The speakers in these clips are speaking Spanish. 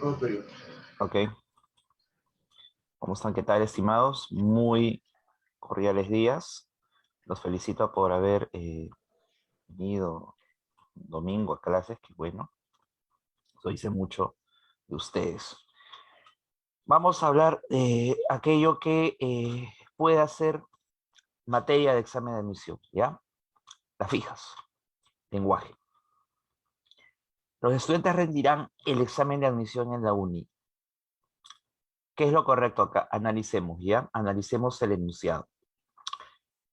Ok, ¿cómo están? ¿Qué tal, estimados? Muy cordiales días. Los felicito por haber venido domingo a clases, que bueno, eso dice mucho de ustedes. Vamos a hablar de aquello que pueda ser materia de examen de admisión, ¿ya? Las fijas, lenguaje. Los estudiantes rendirán el examen de admisión en la uni. ¿Qué es lo correcto acá? Analicemos, ¿ya? Analicemos el enunciado.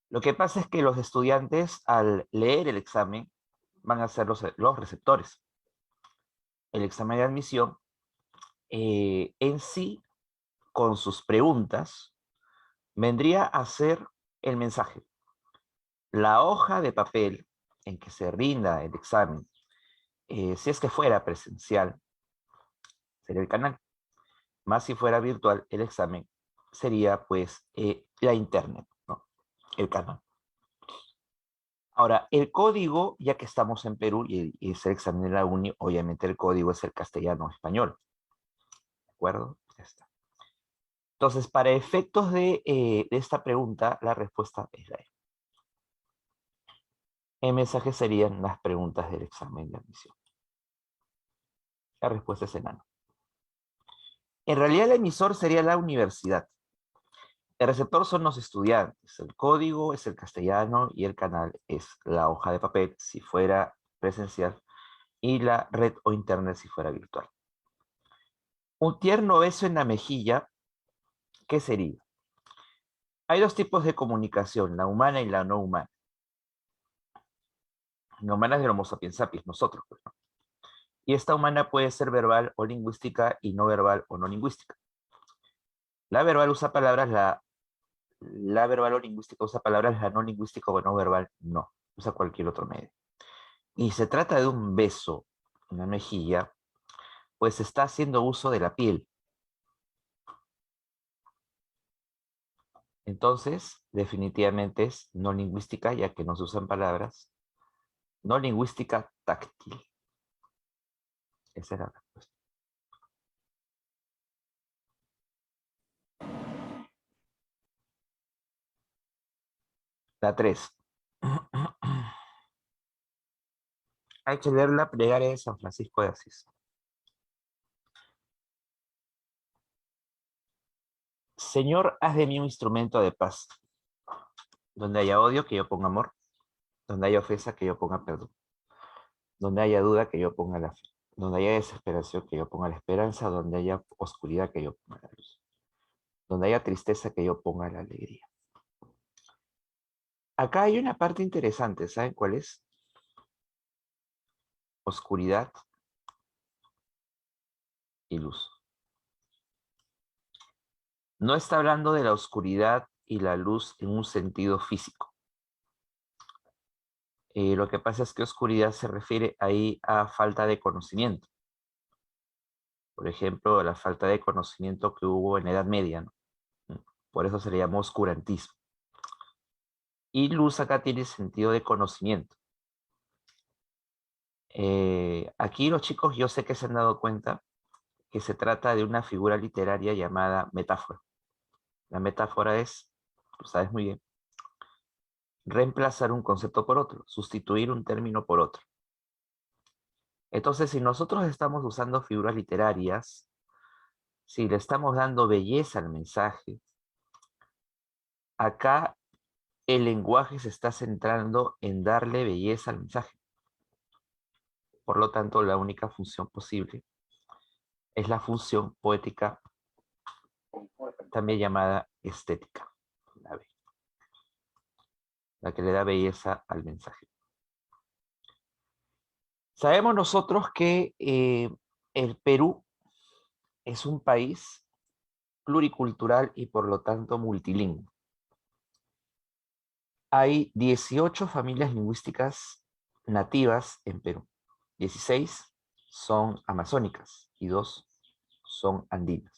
Lo que pasa es que los estudiantes, al leer el examen, van a ser los receptores. El examen de admisión, en sí, con sus preguntas, vendría a ser el mensaje. La hoja de papel en que se rinda el examen, si es que fuera presencial, sería el canal. Más si fuera virtual, el examen sería pues la internet, ¿no? El canal. Ahora, el código, ya que estamos en Perú y es el examen de la uni, obviamente el código es el castellano-español. ¿De acuerdo? Ya está. Entonces, para efectos de esta pregunta, la respuesta es la E. En mensaje serían las preguntas del examen de admisión. La respuesta es enano. En realidad, el emisor sería la universidad. El receptor son los estudiantes. El código es el castellano y el canal es la hoja de papel si fuera presencial y la red o internet si fuera virtual. Un tierno beso en la mejilla, ¿qué sería? Hay dos tipos de comunicación, la humana y la no humana. La humana es del Homo sapiens sapiens, nosotros, pues, ¿no? Y esta humana puede ser verbal o lingüística y no verbal o no lingüística. La verbal usa palabras, la verbal o lingüística usa palabras, la no lingüística o no verbal no, usa cualquier otro medio. Y se trata de un beso en la mejilla, pues está haciendo uso de la piel. Entonces, definitivamente es no lingüística, ya que no se usan palabras. No lingüística táctil. Esa era la respuesta. La 3. Hay que leer la plegaria de San Francisco de Asís. Señor, haz de mí un instrumento de paz. Donde haya odio, que yo ponga amor. Donde haya ofensa, que yo ponga perdón. Donde haya duda, que yo ponga la fe. Donde haya desesperación, que yo ponga la esperanza. Donde haya oscuridad, que yo ponga la luz. Donde haya tristeza, que yo ponga la alegría. Acá hay una parte interesante, ¿saben cuál es? Oscuridad y luz. No está hablando de la oscuridad y la luz en un sentido físico. Lo que pasa es que oscuridad se refiere ahí a falta de conocimiento. Por ejemplo, la falta de conocimiento que hubo en la Edad Media, ¿no? Por eso se le llamó oscurantismo. Y luz acá tiene sentido de conocimiento. Aquí los chicos yo sé que se han dado cuenta que se trata de una figura literaria llamada metáfora. La metáfora es, tú sabes muy bien, reemplazar un concepto por otro, sustituir un término por otro. Entonces, si nosotros estamos usando figuras literarias, si le estamos dando belleza al mensaje, acá el lenguaje se está centrando en darle belleza al mensaje. Por lo tanto, la única función posible es la función poética, también llamada estética, la B, la que le da belleza al mensaje. Sabemos nosotros que el Perú es un país pluricultural y por lo tanto multilingüe. Hay 18 familias lingüísticas nativas en Perú. 16 son amazónicas y 2 son andinas.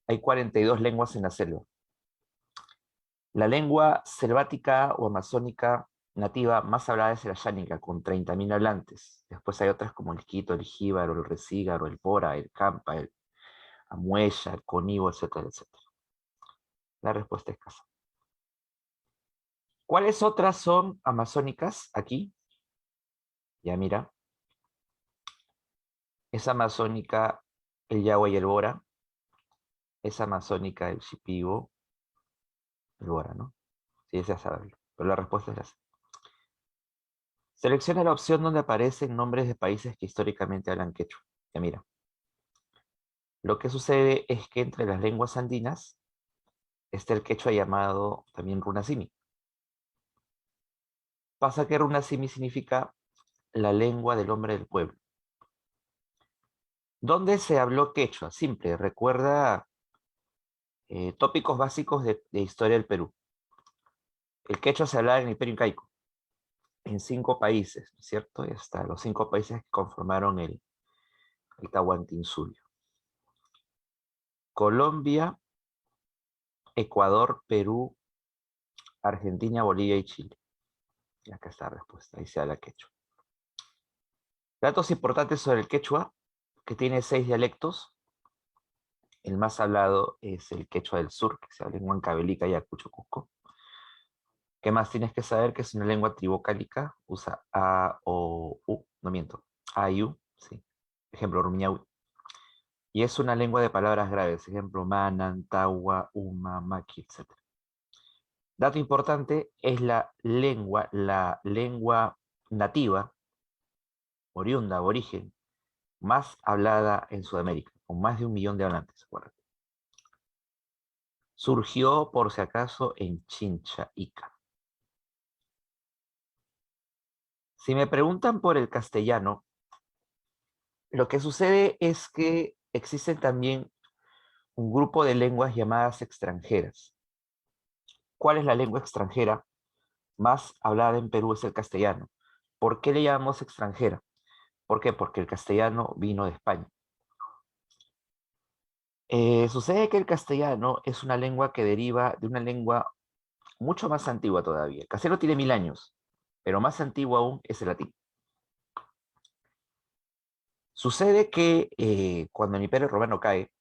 Hay 42 lenguas en la selva. La lengua selvática o amazónica nativa más hablada es el ayánica, con 30.000 hablantes. Después hay otras como el quito, el jíbaro, el recígaro, el bora, el campa, el amuella, el conibo, etcétera, etcétera. La respuesta es casa. ¿Cuáles otras son amazónicas aquí? Ya mira, es amazónica el yagua y el bora, es amazónica el shipibo, el bora, ¿no? Sí, esa saberlo, pero la respuesta es la C. Selecciona la opción donde aparecen nombres de países que históricamente hablan quechua. Ya mira, lo que sucede es que entre las lenguas andinas está el quechua llamado también runasimi. Pasa que runasimi significa la lengua del hombre del pueblo. ¿Dónde se habló quechua? Simple, recuerda tópicos básicos de historia del Perú. El quechua se hablaba en el Imperio Incaico, en 5 países, ¿no es cierto? Y hasta los 5 países que conformaron el Tahuantinsuyo. Colombia, Ecuador, Perú, Argentina, Bolivia y Chile. Y acá está la respuesta, ahí se habla quechua. Datos importantes sobre el quechua, que tiene 6 dialectos. El más hablado es el quechua del sur, que se habla en Huancavelica, Ayacucho, Cusco. ¿Qué más tienes que saber? Que es una lengua tribocálica, usa A, O, U, no miento, A y U, sí. Ejemplo, Rumiñahui. Y es una lengua de palabras graves, ejemplo, manan, tawa, uma, maqui, etc. Dato importante, es la lengua nativa, oriunda, aborigen, más hablada en Sudamérica, con más de 1 millón de hablantes, acuérdate. Surgió, por si acaso, en Chincha Ica. Si me preguntan por el castellano, lo que sucede es que existen también un grupo de lenguas llamadas extranjeras. ¿Cuál es la lengua extranjera más hablada en Perú? Es el castellano. ¿Por qué le llamamos extranjera? ¿Por qué? Porque el castellano vino de España. Sucede que el castellano es una lengua que deriva de una lengua mucho más antigua todavía. El castellano tiene 1000 años, pero más antiguo aún es el latín. Sucede que cuando el Imperio Romano cae,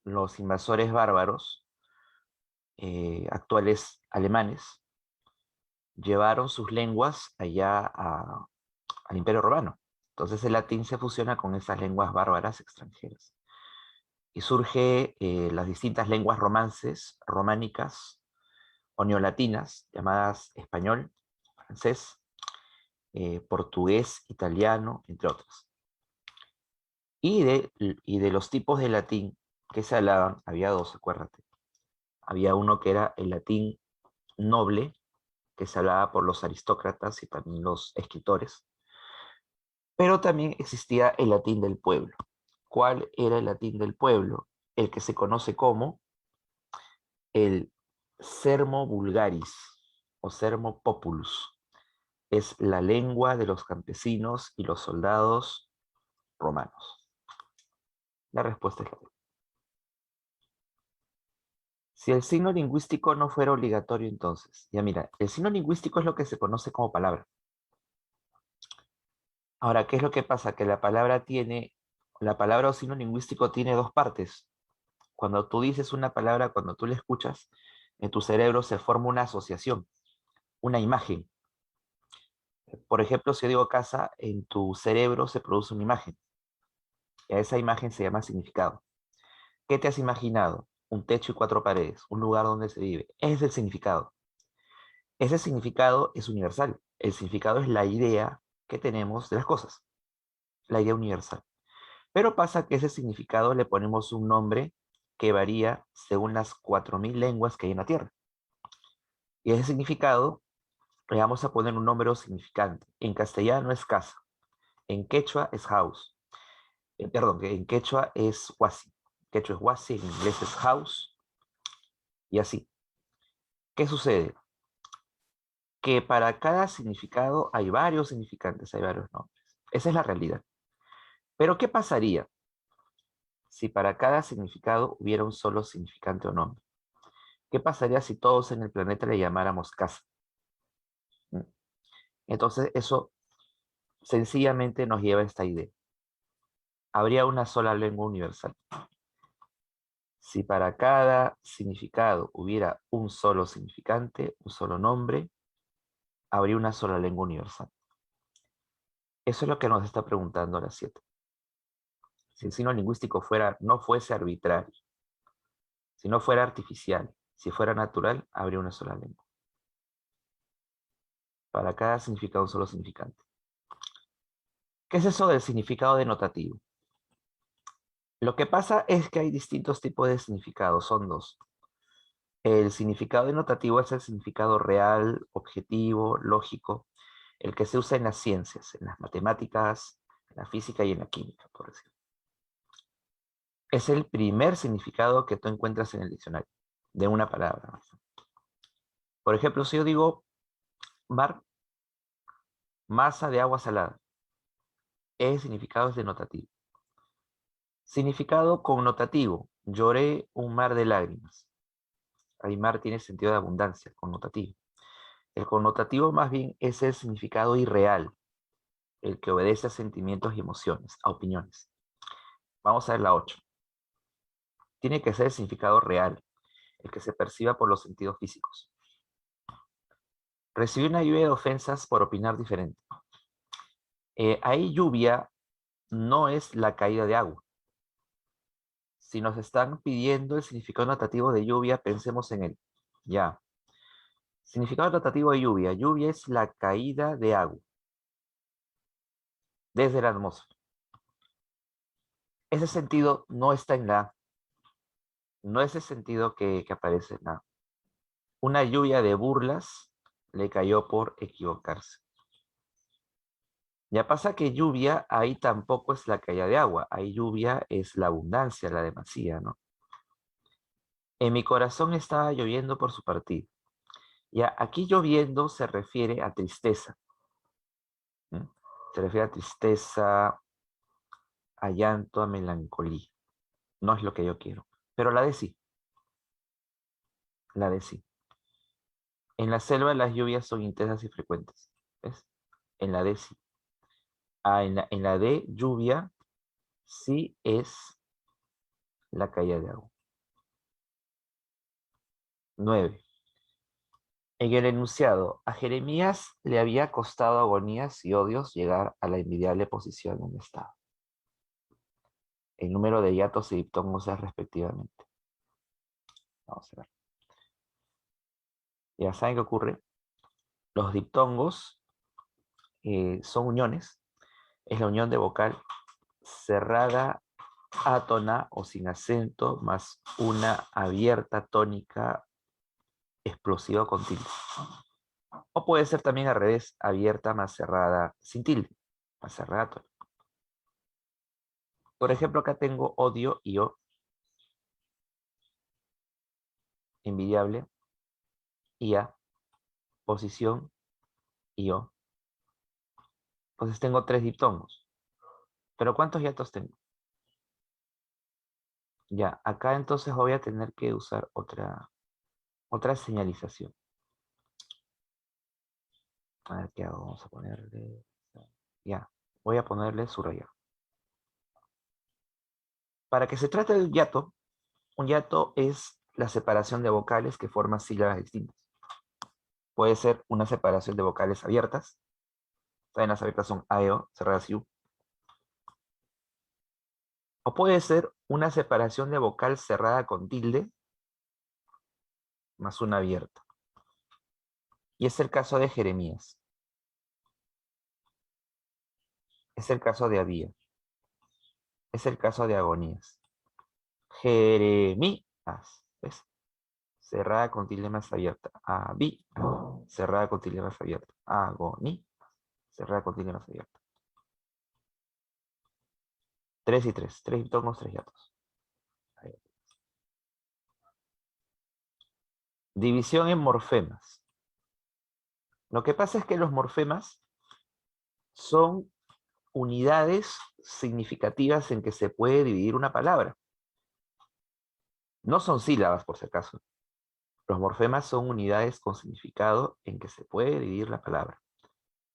los invasores bárbaros, actuales alemanes, llevaron sus lenguas allá al Imperio Romano. Entonces el latín se fusiona con esas lenguas bárbaras extranjeras. Y surge las distintas lenguas romances, románicas o neolatinas, llamadas español, francés, portugués, italiano, entre otras. Y de los tipos de latín que se hablaban, había dos, acuérdate. Había uno que era el latín noble, que se hablaba por los aristócratas y también los escritores, pero también existía el latín del pueblo. ¿Cuál era el latín del pueblo? El que se conoce como el sermo vulgaris o sermo populus. Es la lengua de los campesinos y los soldados romanos. La respuesta es la B. Si el signo lingüístico no fuera obligatorio, entonces, ya mira, el signo lingüístico es lo que se conoce como palabra. Ahora, ¿qué es lo que pasa? Que la palabra o signo lingüístico tiene dos partes. Cuando tú dices una palabra, cuando tú la escuchas, en tu cerebro se forma una asociación, una imagen. Por ejemplo, si yo digo casa, en tu cerebro se produce una imagen. Y a esa imagen se llama significado. ¿Qué te has imaginado? Un techo y 4 paredes, un lugar donde se vive. Ese es el significado. Ese significado es universal. El significado es la idea que tenemos de las cosas, la idea universal. Pero pasa que ese significado le ponemos un nombre que varía según las 4000 lenguas que hay en la Tierra. Y ese significado le vamos a poner un nombre significante. En castellano es casa, en quechua es house, perdón, en quechua es huasi. Quechua es huasi, en inglés es house, y así. ¿Qué sucede? Que para cada significado hay varios significantes, hay varios nombres. Esa es la realidad. Pero ¿qué pasaría si para cada significado hubiera un solo significante o nombre? ¿Qué pasaría si todos en el planeta le llamáramos casa? ¿Mm? Entonces, eso sencillamente nos lleva a esta idea. Habría una sola lengua universal. Si para cada significado hubiera un solo significante, un solo nombre, habría una sola lengua universal. Eso es lo que nos está preguntando la 7. Si el signo lingüístico no fuese arbitrario, si no fuera artificial, si fuera natural, habría una sola lengua. Para cada significado, un solo significante. ¿Qué es eso del significado denotativo? Lo que pasa es que hay distintos tipos de significados, son dos. El significado denotativo es el significado real, objetivo, lógico, el que se usa en las ciencias, en las matemáticas, en la física y en la química, por decirlo. Es el primer significado que tú encuentras en el diccionario, de una palabra. Por ejemplo, si yo digo mar, masa de agua salada, ese significado es denotativo. Significado connotativo, lloré un mar de lágrimas. Ahí mar tiene sentido de abundancia, connotativo. El connotativo más bien es el significado irreal, el que obedece a sentimientos y emociones, a opiniones. Vamos a ver la 8. Tiene que ser el significado real, el que se perciba por los sentidos físicos. Recibí una lluvia de ofensas por opinar diferente. Ahí lluvia no es la caída de agua. Si nos están pidiendo el significado notativo de lluvia, pensemos en él. Ya. Significado notativo de lluvia. Lluvia es la caída de agua desde la atmósfera. Ese sentido no está en la A. No es el sentido que aparece en la A. Una lluvia de burlas le cayó por equivocarse. Ya pasa que lluvia ahí tampoco es la caída de agua. Ahí lluvia es la abundancia, la demasía, ¿no? En mi corazón estaba lloviendo por su partido. Ya, aquí lloviendo se refiere a tristeza. ¿Mm? Se refiere a tristeza, a llanto, a melancolía. No es lo que yo quiero. Pero la de sí. La de sí. En la selva las lluvias son intensas y frecuentes. ¿Ves? En la de sí. En la de lluvia sí es la caída de agua. 9. En el enunciado, a Jeremías le había costado agonías y odios llegar a la envidiable posición donde estaba. El número de hiatos y diptongos es respectivamente. Vamos a ver. Ya saben qué ocurre. Los diptongos son uniones. Es la unión de vocal cerrada, átona o sin acento, más una abierta tónica explosiva con tilde. O puede ser también al revés, abierta más cerrada sin tilde, más cerrada tónica. Por ejemplo, acá tengo odio y o, envidiable, y a, posición y o. Entonces tengo 3 diptongos. ¿Pero cuántos hiatos tengo? Ya, acá entonces voy a tener que usar otra señalización. A ver qué hago. Vamos a ponerle. Ya, voy a ponerle subrayado. Para que se trate de un hiato es la separación de vocales que forman sílabas distintas. Puede ser una separación de vocales abiertas. Saben, las abiertas son A, E, O, cerradas y U. O puede ser una separación de vocal cerrada con tilde más una abierta. Y es el caso de Jeremías. Es el caso de Abía. Es el caso de Agonías. Jeremías. ¿Ves? Cerrada con tilde más abierta. Abí. Cerrada con tilde más abierta. Agoní. Cerrada con tilde más abierta. 3 y 3. 3 diptongos, 3 hiatos. División en morfemas. Lo que pasa es que los morfemas son unidades significativas en que se puede dividir una palabra. No son sílabas, por si acaso. Los morfemas son unidades con significado en que se puede dividir la palabra.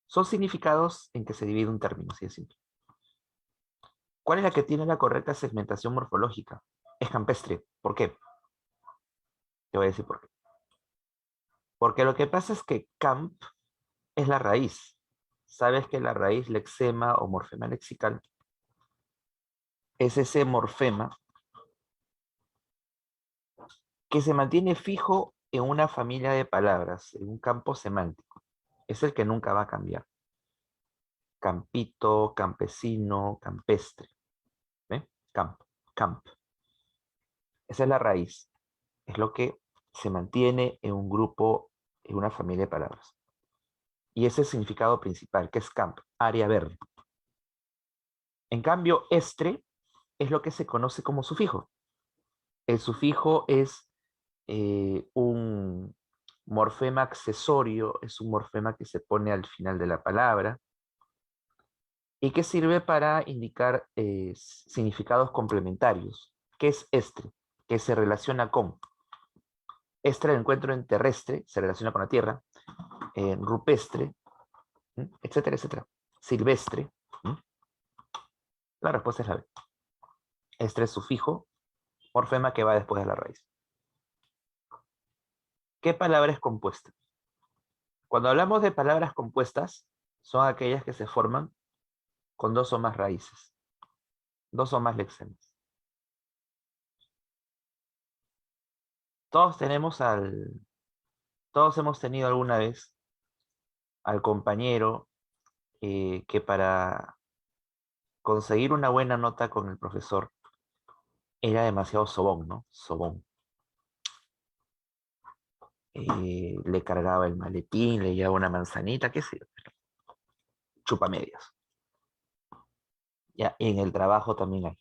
Son significados en que se divide un término, así de simple. ¿Cuál es la que tiene la correcta segmentación morfológica? Es campestre. ¿Por qué? Te voy a decir por qué. Porque lo que pasa es que camp es la raíz. ¿Sabes que la raíz lexema o morfema lexical es ese morfema que se mantiene fijo en una familia de palabras, en un campo semántico? Es el que nunca va a cambiar. Campito, campesino, campestre. ¿Ve? Camp, camp. Esa es la raíz. Es lo que se mantiene en un grupo, en una familia de palabras. Y ese es el significado principal, que es camp, área verde. En cambio, estre es lo que se conoce como sufijo. El sufijo es un morfema accesorio, es un morfema que se pone al final de la palabra y que sirve para indicar significados complementarios. ¿Qué es estre? Que se relaciona con. Estre, el encuentro en terrestre, se relaciona con la tierra, rupestre, etcétera, etcétera. Silvestre. La respuesta es la B. Estre es sufijo, morfema que va después de la raíz. ¿Qué palabra es compuesta? Cuando hablamos de palabras compuestas, son aquellas que se forman con dos o más raíces, dos o más lexemas. Todos todos hemos tenido alguna vez al compañero que para conseguir una buena nota con el profesor era demasiado sobón, ¿no? Sobón. Le cargaba el maletín, le llevaba una manzanita, qué sé yo, chupamedias. Ya, y en el trabajo también hay.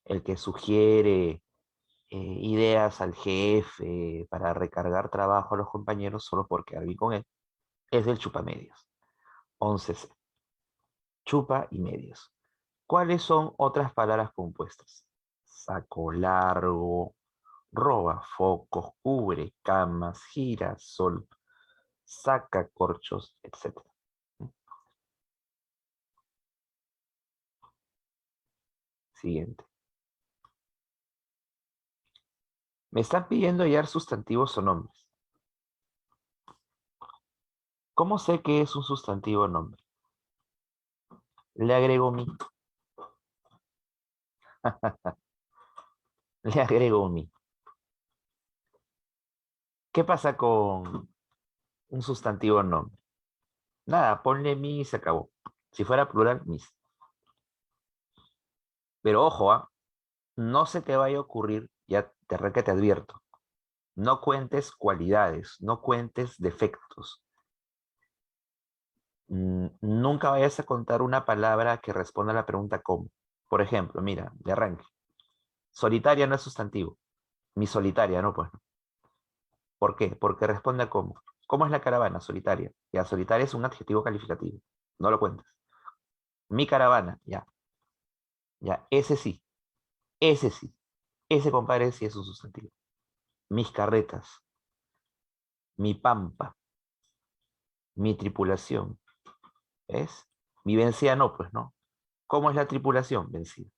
El que sugiere ideas al jefe para recargar trabajo a los compañeros solo porque alguien con él, es el chupamedias. 11C. Chupa y medias. ¿Cuáles son otras palabras compuestas? Saco largo, roba focos, cubre camas, gira sol, saca corchos, etc. Siguiente. Me están pidiendo hallar sustantivos o nombres. ¿Cómo sé que es un sustantivo o nombre? Le agrego mi. Le agrego mi. ¿Qué pasa con un sustantivo o nombre? Nada, ponle mi y se acabó. Si fuera plural, mis. Pero ojo, no se te vaya a ocurrir, ya que te advierto, no cuentes cualidades, no cuentes defectos. Nunca vayas a contar una palabra que responda a la pregunta ¿cómo? Por ejemplo, mira, de arranque. Solitaria no es sustantivo. Mi solitaria, no, pues. ¿Por qué? Porque responde a cómo. ¿Cómo es la caravana? Solitaria. Ya, solitaria es un adjetivo calificativo. No lo cuentes. Mi caravana, ya. Ya, ese sí. Ese sí. Ese, compadre, sí es un sustantivo. Mis carretas. Mi pampa. Mi tripulación. ¿Es? Mi vencida no, pues, ¿no? ¿Cómo es la tripulación? Vencida.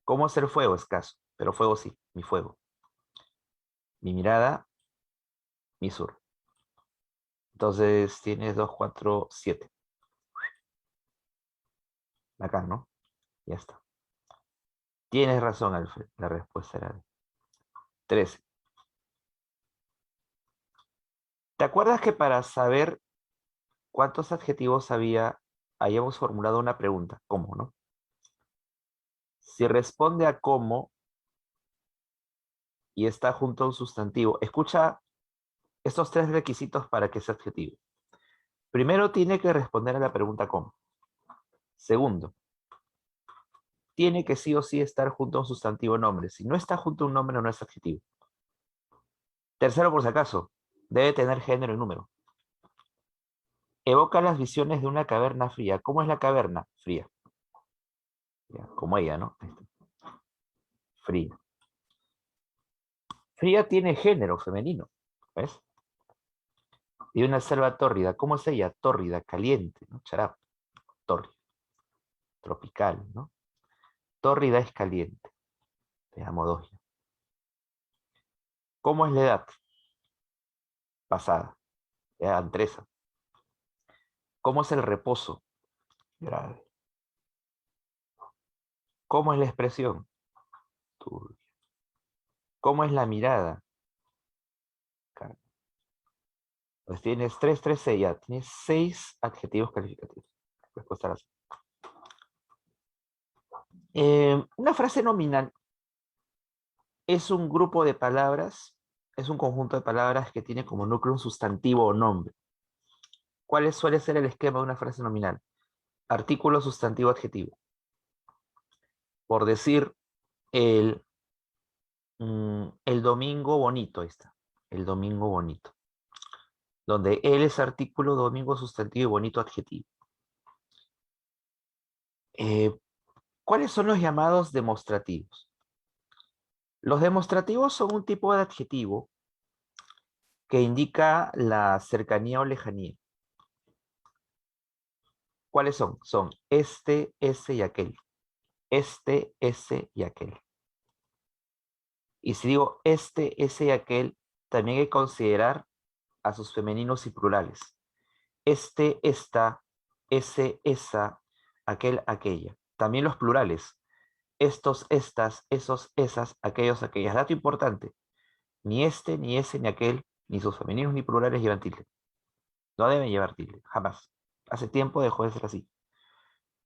¿Cómo es el fuego? Escaso. Pero fuego sí. Mi fuego. Mi mirada, mi sur. Entonces tienes 2, 4, 7. Acá, ¿no? Ya está. Tienes razón, Alfred. La respuesta era 13. ¿Te acuerdas que para saber cuántos adjetivos había, hayamos formulado una pregunta? ¿Cómo, no? Si responde a cómo y está junto a un sustantivo, escucha estos tres requisitos para que sea adjetivo. Primero, tiene que responder a la pregunta cómo. Segundo, tiene que sí o sí estar junto a un sustantivo nombre. Si no está junto a un nombre, no es adjetivo. Tercero, por si acaso, debe tener género y número. Evoca las visiones de una caverna fría. ¿Cómo es la caverna? Fría. Ya, como ella, ¿no? Fría. Fría tiene género femenino, ¿ves? Y una selva tórrida, ¿cómo es ella? Tórrida, caliente, ¿no? Charap, tórrida, tropical, ¿no? Tórrida es caliente. Veamos dos. ¿Cómo es la edad? Pasada, edad antresa. ¿Cómo es el reposo? Grave. ¿Cómo es la expresión? Turbia. ¿Cómo es la mirada? Calma. Pues tienes 6 ya. Tienes 6 adjetivos calificativos. Respuesta a la C. Una frase nominal es un grupo de palabras, es un conjunto de palabras que tiene como núcleo un sustantivo o nombre. ¿Cuál suele ser el esquema de una frase nominal? Artículo, sustantivo, adjetivo. Por decir, el, el domingo bonito, ahí está. El domingo bonito. Donde él es artículo, domingo, sustantivo y bonito, adjetivo. Eh, ¿Cuáles son los llamados demostrativos? Los demostrativos son un tipo de adjetivo que indica la cercanía o lejanía. ¿Cuáles son? Son este, ese y aquel. Este, ese y aquel. Y si digo este, ese y aquel, también hay que considerar a sus femeninos y plurales. Este, esta, ese, esa, aquel, aquella. También los plurales. Estos, estas, esos, esas, aquellos, aquellas. Dato importante. Ni este, ni ese, ni aquel, ni sus femeninos ni plurales llevan tilde. No deben llevar tilde, jamás. Hace tiempo dejó de ser así.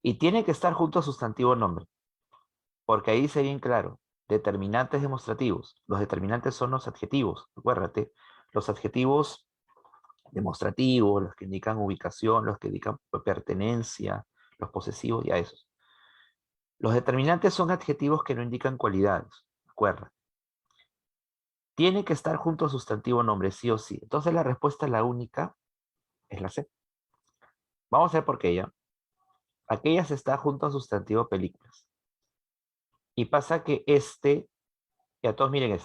Y tiene que estar junto a sustantivo nombre, porque ahí dice bien claro, determinantes demostrativos. Los determinantes son los adjetivos, acuérdate. Los adjetivos demostrativos, los que indican ubicación, los que indican pertenencia, los posesivos y a esos. Los determinantes son adjetivos que no indican cualidades, acuérdate. Tiene que estar junto a sustantivo nombre, sí o sí. Entonces la respuesta, la única, es la C. Vamos a ver por qué ella. Aquellas está junto a sustantivo películas. Y pasa que ya todos miren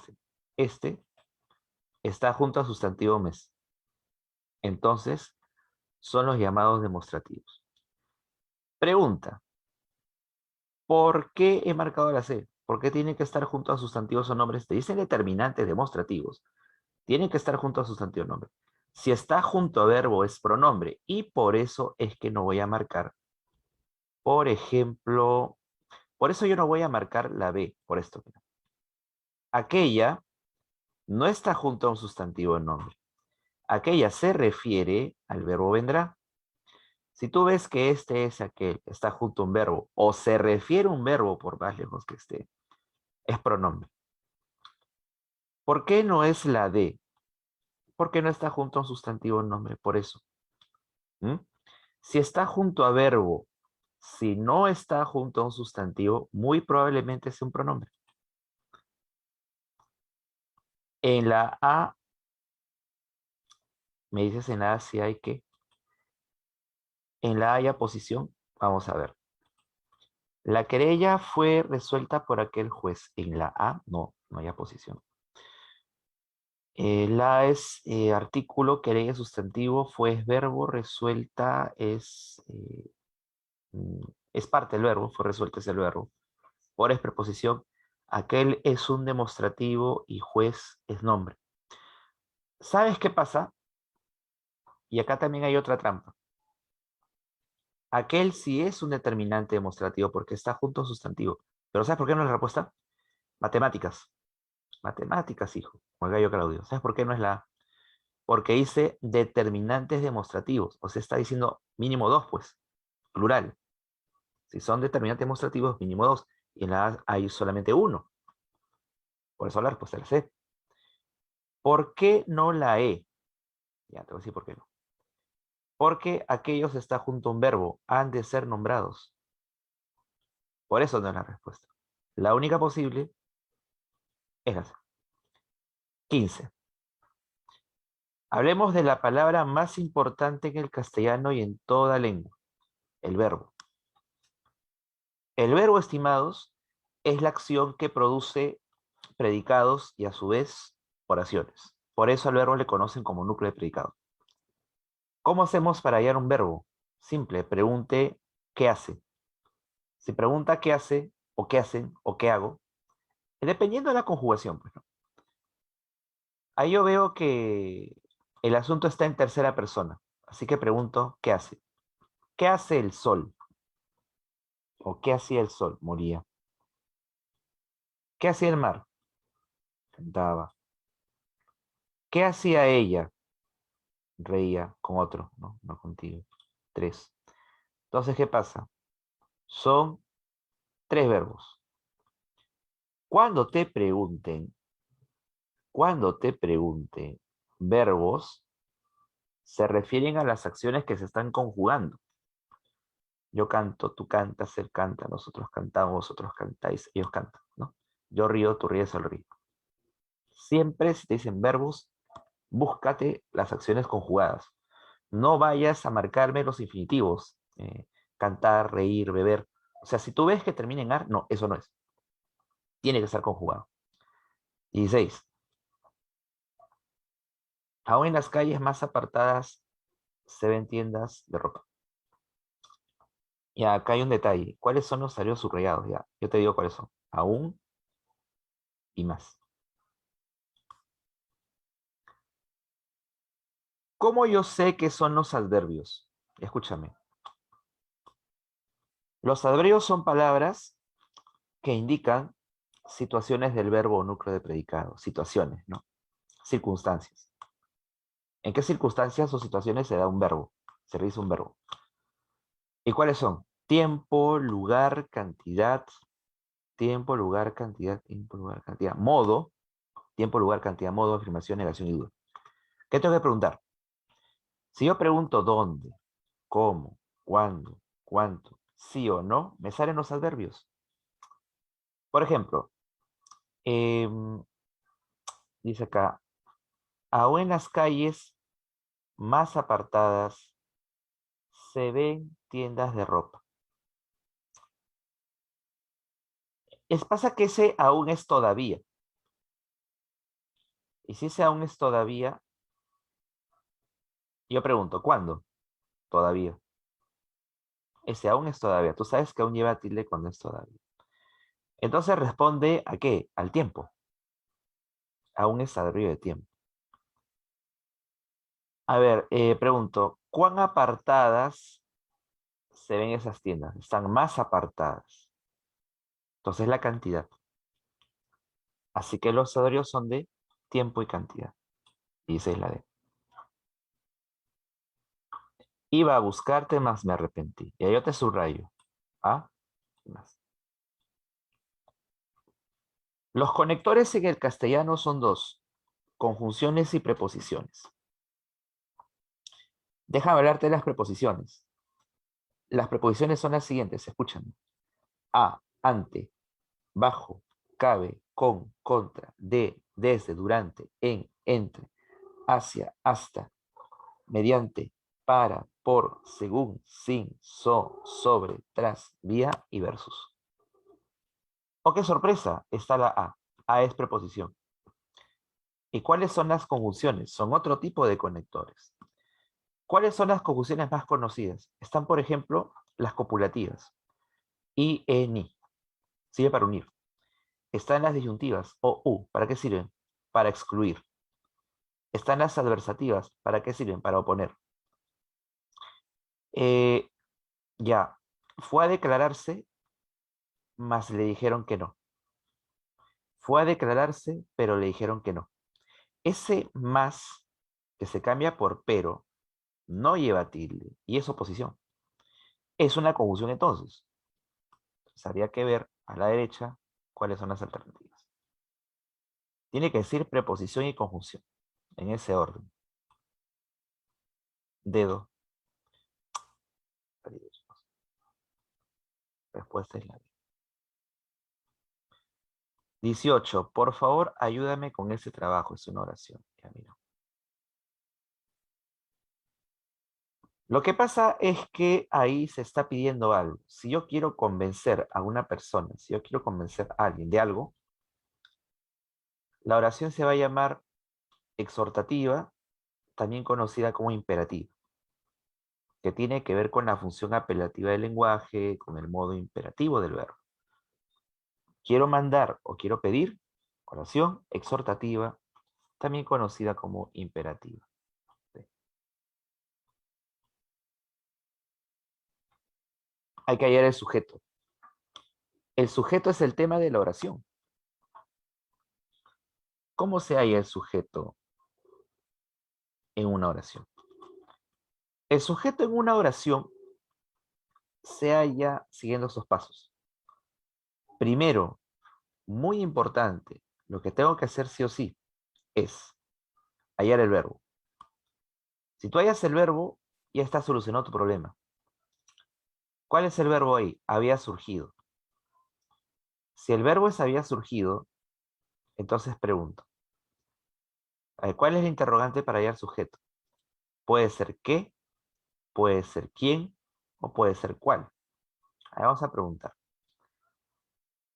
este está junto a sustantivo mes. Entonces, son los llamados demostrativos. Pregunta, ¿por qué he marcado la C? ¿Por qué tiene que estar junto a sustantivos o nombres? Te dicen determinantes demostrativos. Tienen que estar junto a sustantivo o nombre. Si está junto a verbo es pronombre y por eso es que no voy a marcar. Por ejemplo, por eso yo no voy a marcar la B, por esto. Aquella no está junto a un sustantivo o nombre. Aquella se refiere al verbo vendrá. Si tú ves que este es aquel, está junto a un verbo, o se refiere a un verbo por más lejos que esté, es pronombre. ¿Por qué no es la de? Porque no está junto a un sustantivo o nombre, por eso. ¿Mm? Si está junto a verbo, si no está junto a un sustantivo, muy probablemente es un pronombre. En la A, me dices en la A si hay que. En la A hay aposición, vamos a ver. La querella fue resuelta por aquel juez. En la A, no hay aposición. La es artículo, querella, sustantivo, fue es verbo, resuelta es parte del verbo, fue resuelta es el verbo. Por es preposición, aquel es un demostrativo y juez es nombre. ¿Sabes qué pasa? Y acá también hay otra trampa. Aquel sí es un determinante demostrativo porque está junto a sustantivo. Pero ¿sabes por qué no es la respuesta? Matemáticas. Matemáticas, hijo. Como el gallo Claudio. ¿Sabes por qué no es la A? Porque dice determinantes demostrativos. O sea, está diciendo mínimo dos, pues. Plural. Si son determinantes demostrativos, mínimo dos. Y en la A hay solamente uno. Por eso la respuesta es la C. ¿Por qué no la E? Ya te voy a decir por qué no. Porque aquellos está junto a un verbo. Han de ser nombrados. Por eso no es la respuesta. La única posible es la C. 15. Hablemos de la palabra más importante en el castellano y en toda lengua. El verbo. El verbo, estimados, es la acción que produce predicados y a su vez oraciones. Por eso al verbo le conocen como núcleo de predicado. ¿Cómo hacemos para hallar un verbo? Simple, pregunte qué hace. Si pregunta qué hace, o qué hacen, o qué hago, dependiendo de la conjugación, pues, ¿no? Ahí yo veo que el asunto está en tercera persona. Así que pregunto, ¿qué hace? ¿Qué hace el sol? ¿O qué hacía el sol? Moría. ¿Qué hacía el mar? Cantaba. ¿Qué hacía ella? Reía con otro, ¿no? No contigo. Tres. Entonces, ¿qué pasa? Son tres verbos. Cuando te pregunten, cuando te pregunten verbos, se refieren a las acciones que se están conjugando. Yo canto, tú cantas, él canta, nosotros cantamos, vosotros cantáis, ellos cantan, ¿no? Yo río, tú ríes, él ríe. Siempre si te dicen verbos, búscate las acciones conjugadas. No vayas a marcarme los infinitivos. Cantar, reír, beber. O sea, si tú ves que termina en ar, no, eso no es. Tiene que estar conjugado. 16. Aún en las calles más apartadas se ven tiendas de ropa. Ya, acá hay un detalle. ¿Cuáles son los salarios subrayados? Ya, yo te digo cuáles son. Aún y más. ¿Cómo yo sé qué son los adverbios? Escúchame. Los adverbios son palabras que indican situaciones del verbo o núcleo de predicado. Situaciones, ¿no? Circunstancias. ¿En qué circunstancias o situaciones se da un verbo? Se realiza un verbo. ¿Y cuáles son? Tiempo, lugar, cantidad. Tiempo, lugar, cantidad. Tiempo, lugar, cantidad. Modo. Tiempo, lugar, cantidad, modo, afirmación, negación y duda. ¿Qué tengo que preguntar? Si yo pregunto dónde, cómo, cuándo, cuánto, sí o no, me salen los adverbios. Por ejemplo, em, dice acá, aún en las calles más apartadas se ven tiendas de ropa. Pasa que ese aún es todavía. Y si ese aún es todavía, yo pregunto, ¿cuándo? Todavía. Ese aún es todavía. Tú sabes que aún lleva tilde cuando es todavía. Entonces responde ¿a qué? Al tiempo. Aún es adverbio de tiempo. A ver, pregunto, ¿cuán apartadas se ven esas tiendas? Están más apartadas. Entonces la cantidad. Así que los adverbios son de tiempo y cantidad. Y esa es la D. Iba a buscarte, más me arrepentí. Y ahí yo te subrayo. ¿Ah? Más. Los conectores en el castellano son dos. Conjunciones y preposiciones. Déjame hablarte de las preposiciones. Las preposiciones son las siguientes, escúchame. A, ante, bajo, cabe, con, contra, de, desde, durante, en, entre, hacia, hasta, mediante, para, por, según, sin, sobre, tras, vía y versus. ¡Oh, qué sorpresa! Está la A. A es preposición. ¿Y cuáles son las conjunciones? Son otro tipo de conectores. ¿Cuáles son las conjunciones más conocidas? Están, por ejemplo, las copulativas. I, e, ni. Sirve para unir. Están las disyuntivas, o, u. ¿Para qué sirven? Para excluir. Están las adversativas. ¿Para qué sirven? Para oponer. Eh, ya. Fue a declararse, mas le dijeron que no. Fue a declararse, pero le dijeron que no. Ese más, que se cambia por pero, no lleva tilde y es oposición. Es una conjunción entonces. Entonces habría que ver a la derecha cuáles son las alternativas. Tiene que decir preposición y conjunción, en ese orden. Dedo. Respuesta es la B. 18. Por favor, ayúdame con ese trabajo. Es una oración. Ya miro. Lo que pasa es que ahí se está pidiendo algo. Si yo quiero convencer a una persona, si yo quiero convencer a alguien de algo, la oración se va a llamar exhortativa, también conocida como imperativa, que tiene que ver con la función apelativa del lenguaje, con el modo imperativo del verbo. Quiero mandar o quiero pedir, oración exhortativa, también conocida como imperativa. Hay que hallar el sujeto. El sujeto es el tema de la oración. ¿Cómo se halla el sujeto en una oración? El sujeto en una oración se halla siguiendo estos pasos. Primero, muy importante, lo que tengo que hacer sí o sí es hallar el verbo. Si tú hallas el verbo, ya está solucionado tu problema. ¿Cuál es el verbo ahí? Había surgido. Si el verbo es había surgido, entonces pregunto, a ver, ¿cuál es el interrogante para hallar sujeto? Puede ser qué, puede ser quién o puede ser cuál. Ahí vamos a preguntar.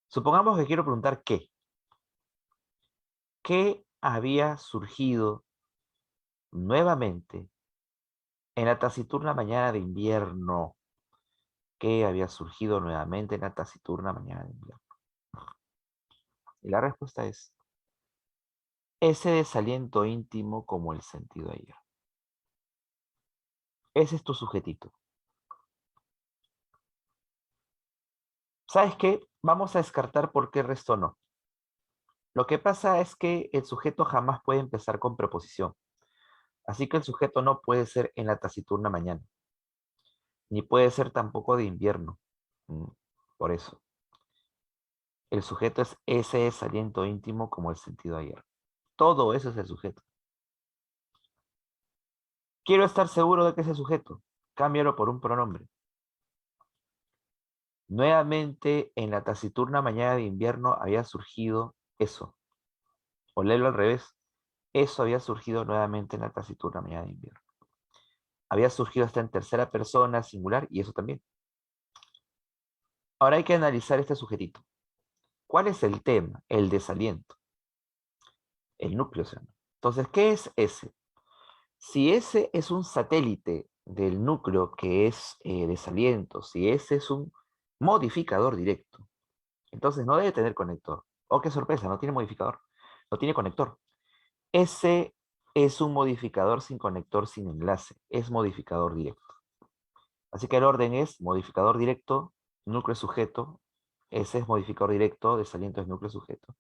Supongamos que quiero preguntar qué. ¿Qué había surgido nuevamente en la taciturna mañana de invierno? ¿Qué había surgido nuevamente en la taciturna mañana de invierno? Y la respuesta es ese desaliento íntimo como el sentido ayer. Ese es tu sujetito. ¿Sabes qué? Vamos a descartar por qué el resto no. Lo que pasa es que el sujeto jamás puede empezar con preposición. Así que el sujeto no puede ser en la taciturna mañana. Ni puede ser tampoco de invierno. Mm, Por eso. El sujeto es ese desaliento íntimo como el sentido ayer. Todo eso es el sujeto. Quiero estar seguro de que es el sujeto. Cámbialo por un pronombre. Nuevamente, en la taciturna mañana de invierno había surgido eso. O léelo al revés. Eso había surgido nuevamente en la taciturna mañana de invierno. Había surgido hasta en tercera persona singular y eso también. Ahora hay que analizar este sujetito. ¿Cuál es el tema? El desaliento. El núcleo, ¿sí? Entonces, ¿qué es ese? Si ese es un satélite del núcleo que es desaliento, si ese es un modificador directo, entonces no debe tener conector. Oh, qué sorpresa, no tiene modificador, no tiene conector. Ese es un modificador sin conector, sin enlace, es modificador directo. Así que el orden es modificador directo, núcleo sujeto, ese es modificador directo, desaliento es núcleo sujeto.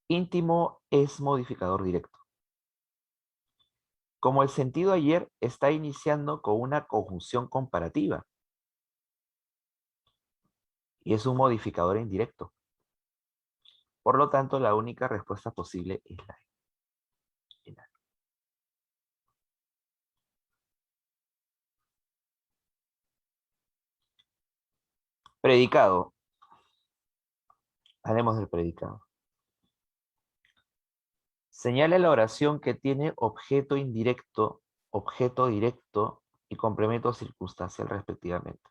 Íntimo es modificador directo. Como el sentido ayer está iniciando con una conjunción comparativa y es un modificador indirecto. Por lo tanto, la única respuesta posible es la E. Predicado. Haremos del predicado. Señala la oración que tiene objeto indirecto, objeto directo y complemento circunstancial respectivamente.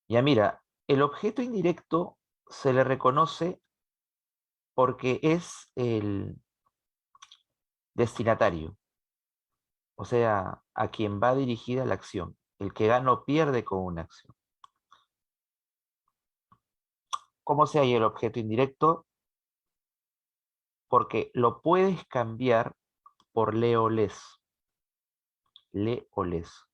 Ya mira, el objeto indirecto se le reconoce porque es el destinatario, o sea, a quien va dirigida la acción. El que gana o pierde con una acción. ¿Cómo se halla el objeto indirecto? Porque lo puedes cambiar por le o les. Le o les.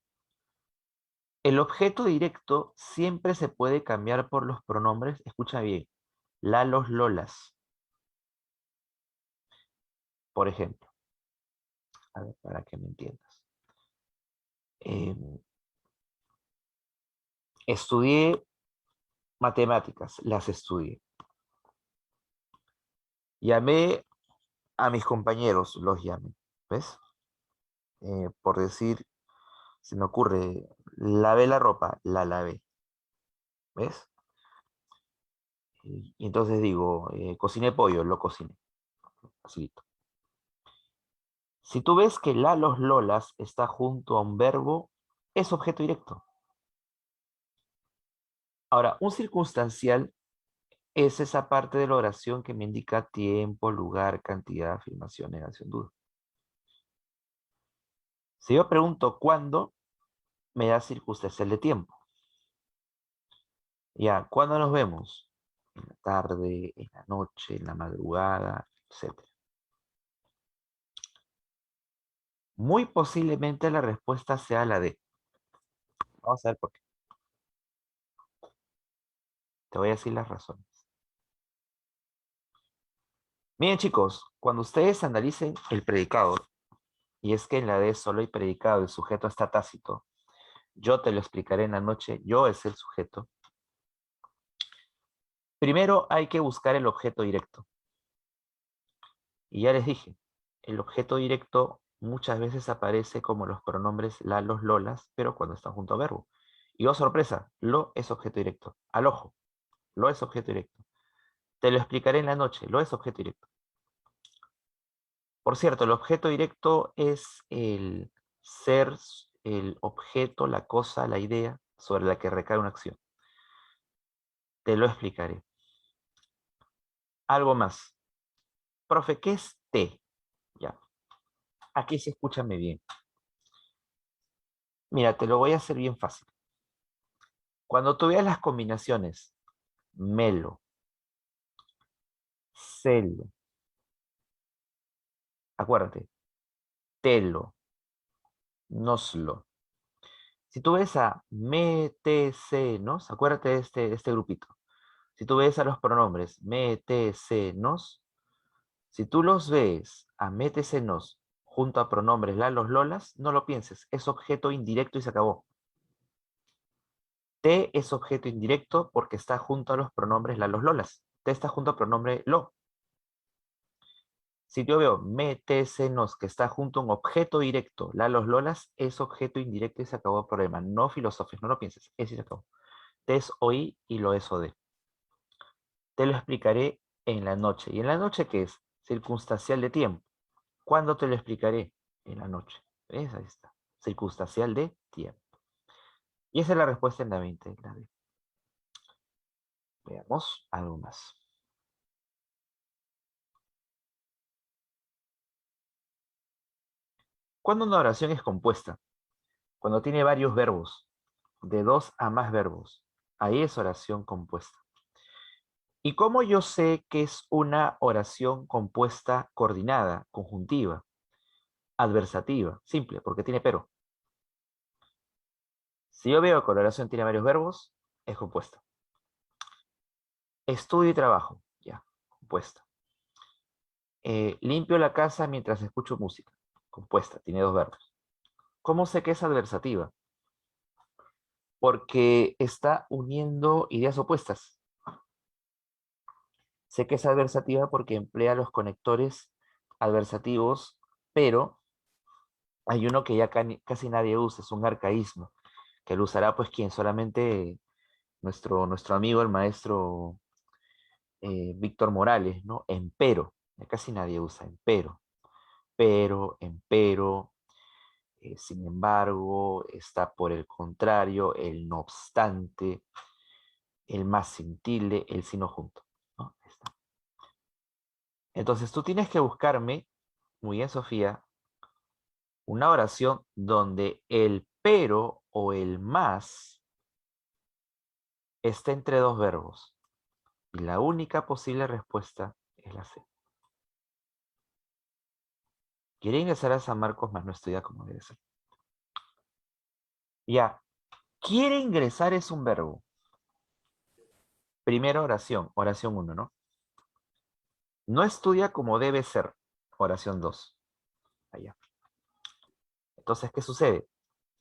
El objeto directo siempre se puede cambiar por los pronombres, escucha bien, la, los, lolas. Por ejemplo, a ver, para que me entiendas. Estudié matemáticas, las estudié. Llamé a mis compañeros, los llamé, ¿ves? Por decir, se me ocurre, lavé la ropa, la lavé, ¿ves? Y entonces digo, cociné pollo, lo cociné, facilito. Si tú ves que la, los, lolas está junto a un verbo, es objeto directo. Ahora, un circunstancial es esa parte de la oración que me indica tiempo, lugar, cantidad, afirmación, negación, duda. Si yo pregunto cuándo, me da circunstancial de tiempo. Ya, ¿cuándo nos vemos? En la tarde, en la noche, en la madrugada, etc. Muy posiblemente la respuesta sea la D. Vamos a ver por qué. Te voy a decir las razones. Miren, chicos, cuando ustedes analicen el predicado, y es que en la D solo hay predicado, el sujeto está tácito, yo te lo explicaré en la noche, yo es el sujeto. Primero hay que buscar el objeto directo. Y ya les dije, el objeto directo muchas veces aparece como los pronombres la, los, lolas, pero cuando están junto a verbo. Y oh sorpresa, lo es objeto directo. Al ojo, lo es objeto directo. Te lo explicaré en la noche, lo es objeto directo. Por cierto, el objeto directo es el ser, el objeto, la cosa, la idea sobre la que recae una acción. Te lo explicaré. Algo más. Profe, ¿qué es T? Ya, aquí sí escúchame bien. Mira, te lo voy a hacer bien fácil. Cuando tú veas las combinaciones melo, celo, acuérdate, telo, noslo. Si tú ves a nos, acuérdate de este grupito. Si tú ves a los pronombres nos, si tú los ves a nos junto a pronombres la, los, lolas, no lo pienses, es objeto indirecto y se acabó. T es objeto indirecto porque está junto a los pronombres la, los, lolas. T está junto al pronombre lo. Si yo veo nos que está junto a un objeto directo, la, los, lolas, es objeto indirecto y se acabó el problema. No filosofes, no lo pienses, es y se acabó. Te es oí y lo es o de. Te lo explicaré en la noche. ¿Y en la noche qué es? Circunstancial de tiempo. ¿Cuándo te lo explicaré? En la noche. ¿Ves? Ahí está. Circunstancial de tiempo. Y esa es la respuesta en la 20. La D. Veamos algo más. ¿Cuándo una oración es compuesta? Cuando tiene varios verbos, de dos a más verbos. Ahí es oración compuesta. ¿Y cómo yo sé que es una oración compuesta coordinada, conjuntiva, adversativa? Simple, porque tiene pero. Si yo veo que la oración tiene varios verbos, es compuesta. Estudio y trabajo, ya, compuesta. Limpio la casa mientras escucho música, compuesta, tiene dos verbos. ¿Cómo sé que es adversativa? Porque está uniendo ideas opuestas. Sé que es adversativa porque emplea los conectores adversativos, pero hay uno que ya casi nadie usa, es un arcaísmo, que lo usará pues quien solamente nuestro amigo, el maestro Víctor Morales, ¿no? Empero, ya casi nadie usa empero, empero, sin embargo, está por el contrario, el no obstante, el más sin tilde, el sino junto, ¿no? Ahí está. Entonces tú tienes que buscarme, muy bien Sofía, una oración donde el pero o el más está entre dos verbos. Y la única posible respuesta es la C. Quiere ingresar a San Marcos, más no estudia como debe ser. Ya, quiere ingresar es un verbo. Primera oración, oración 1, ¿no? No estudia como debe ser, oración 2. Allá. Entonces, ¿qué sucede?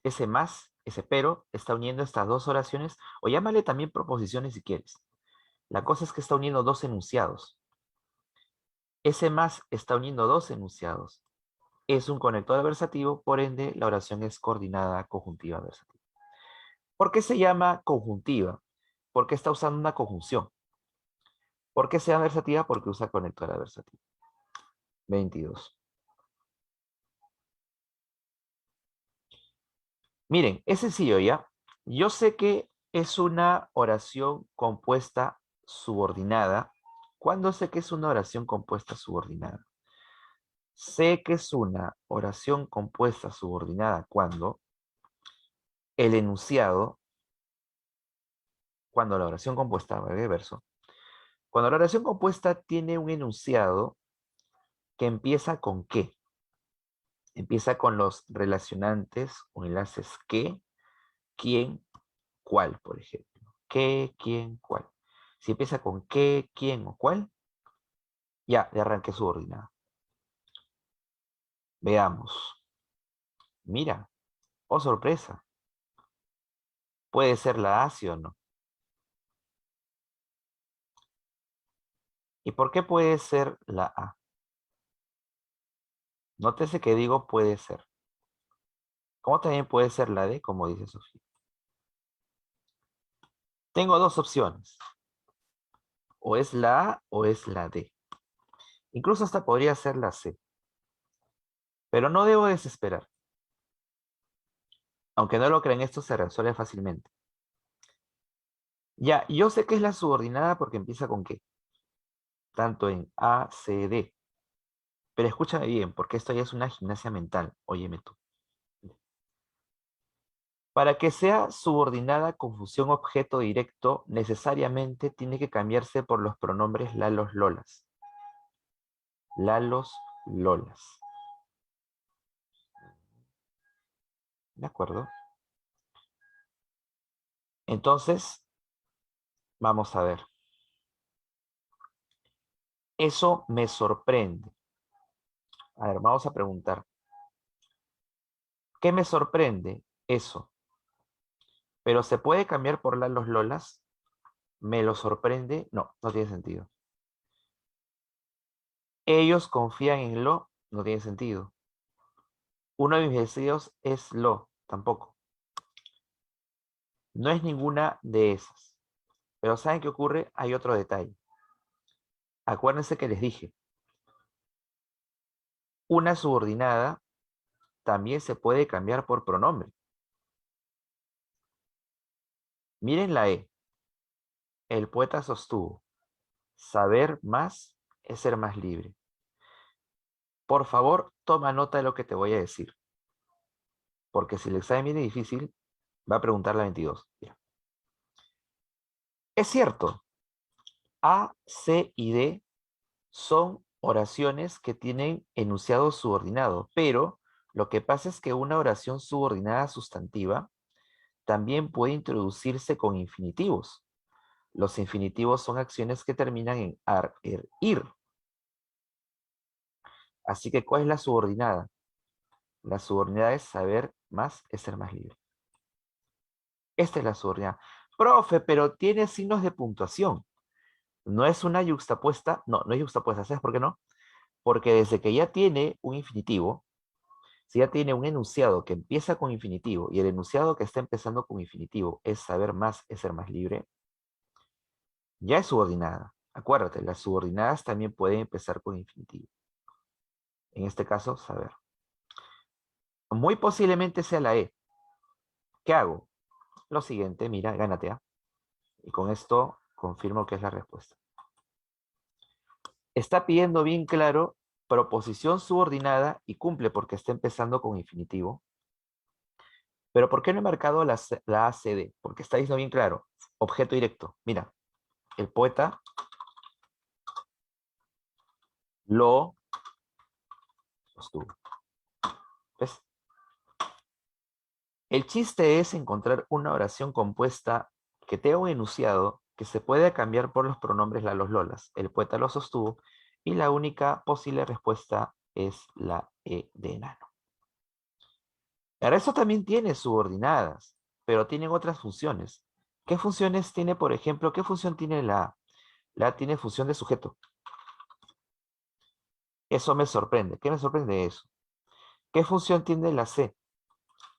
Ese más, ese pero, está uniendo estas dos oraciones, o llámale también proposiciones si quieres. La cosa es que está uniendo dos enunciados. Ese más está uniendo dos enunciados. Es un conector adversativo, por ende, la oración es coordinada conjuntiva adversativa. ¿Por qué se llama conjuntiva? Porque está usando una conjunción. ¿Por qué se llama adversativa? Porque usa conector adversativo. 22. Miren, es sencillo ya. Yo sé que es una oración compuesta subordinada. ¿Cuándo sé que es una oración compuesta subordinada? Sé que es una oración compuesta subordinada cuando el enunciado, cuando la oración compuesta, ¿vale? Verso, cuando la oración compuesta tiene un enunciado que empieza con qué. Empieza con los relacionantes o enlaces que, quién, cuál, por ejemplo. ¿Qué, quién, cuál? Si empieza con qué, quién o cuál, ya, de arranque subordinada. Veamos. Mira, oh sorpresa. Puede ser la A, sí o no. ¿Y por qué puede ser la A? Nótese que digo puede ser. ¿Cómo también puede ser la D, como dice Sofía? Tengo dos opciones. O es la A o es la D. Incluso hasta podría ser la C. Pero no debo desesperar. Aunque no lo crean, esto se resuelve fácilmente. Ya, yo sé que es la subordinada porque empieza con qué. Tanto en A, C, D. Pero escúchame bien, porque esto ya es una gimnasia mental. Óyeme tú. Para que sea subordinada con función objeto directo, necesariamente tiene que cambiarse por los pronombres lalos, lolas. Lalos, lolas. ¿De acuerdo? Entonces, vamos a ver. Eso me sorprende. A ver, vamos a preguntar. ¿Qué me sorprende? Eso. Pero ¿se puede cambiar por lalos, lolas? ¿Me lo sorprende? No, no tiene sentido. Ellos confían en lo, no tiene sentido. Uno de mis deseos es lo, tampoco. No es ninguna de esas. Pero ¿saben qué ocurre? Hay otro detalle. Acuérdense que les dije, una subordinada también se puede cambiar por pronombre. Miren la E. El poeta sostuvo, saber más es ser más libre. Por favor, toma nota de lo que te voy a decir. Porque si el examen viene difícil, va a preguntar la 22. Mira. Es cierto, A, C y D son oraciones que tienen enunciado subordinado, pero lo que pasa es que una oración subordinada sustantiva también puede introducirse con infinitivos. Los infinitivos son acciones que terminan en ar, er, ir. Así que, ¿cuál es la subordinada? La subordinada es saber más, es ser más libre. Esta es la subordinada. Profe, pero tiene signos de puntuación. No es una yuxtapuesta, no es yuxtapuesta, ¿sabes por qué no? Porque desde que ya tiene un infinitivo, si ya tiene un enunciado que empieza con infinitivo y el enunciado que está empezando con infinitivo es saber más, es ser más libre, ya es subordinada. Acuérdate, las subordinadas también pueden empezar con infinitivo. En este caso, saber. Muy posiblemente sea la E. ¿Qué hago? Lo siguiente, mira, gánate A. Y con esto confirmo que es la respuesta. Está pidiendo bien claro proposición subordinada y cumple porque está empezando con infinitivo. Pero ¿por qué no he marcado la ACD? Porque está diciendo bien claro. Objeto directo. Mira, el poeta lo sostuvo. ¿Ves? El chiste es encontrar una oración compuesta que tenga un enunciado que se puede cambiar por los pronombres la, los, lolas. El poeta lo sostuvo y la única posible respuesta es la E de enano. Ahora, eso también tiene subordinadas, pero tienen otras funciones. ¿Qué funciones tiene, por ejemplo, qué función tiene la A? La A tiene función de sujeto. Eso me sorprende. ¿Qué me sorprende eso? ¿Qué función tiene la C?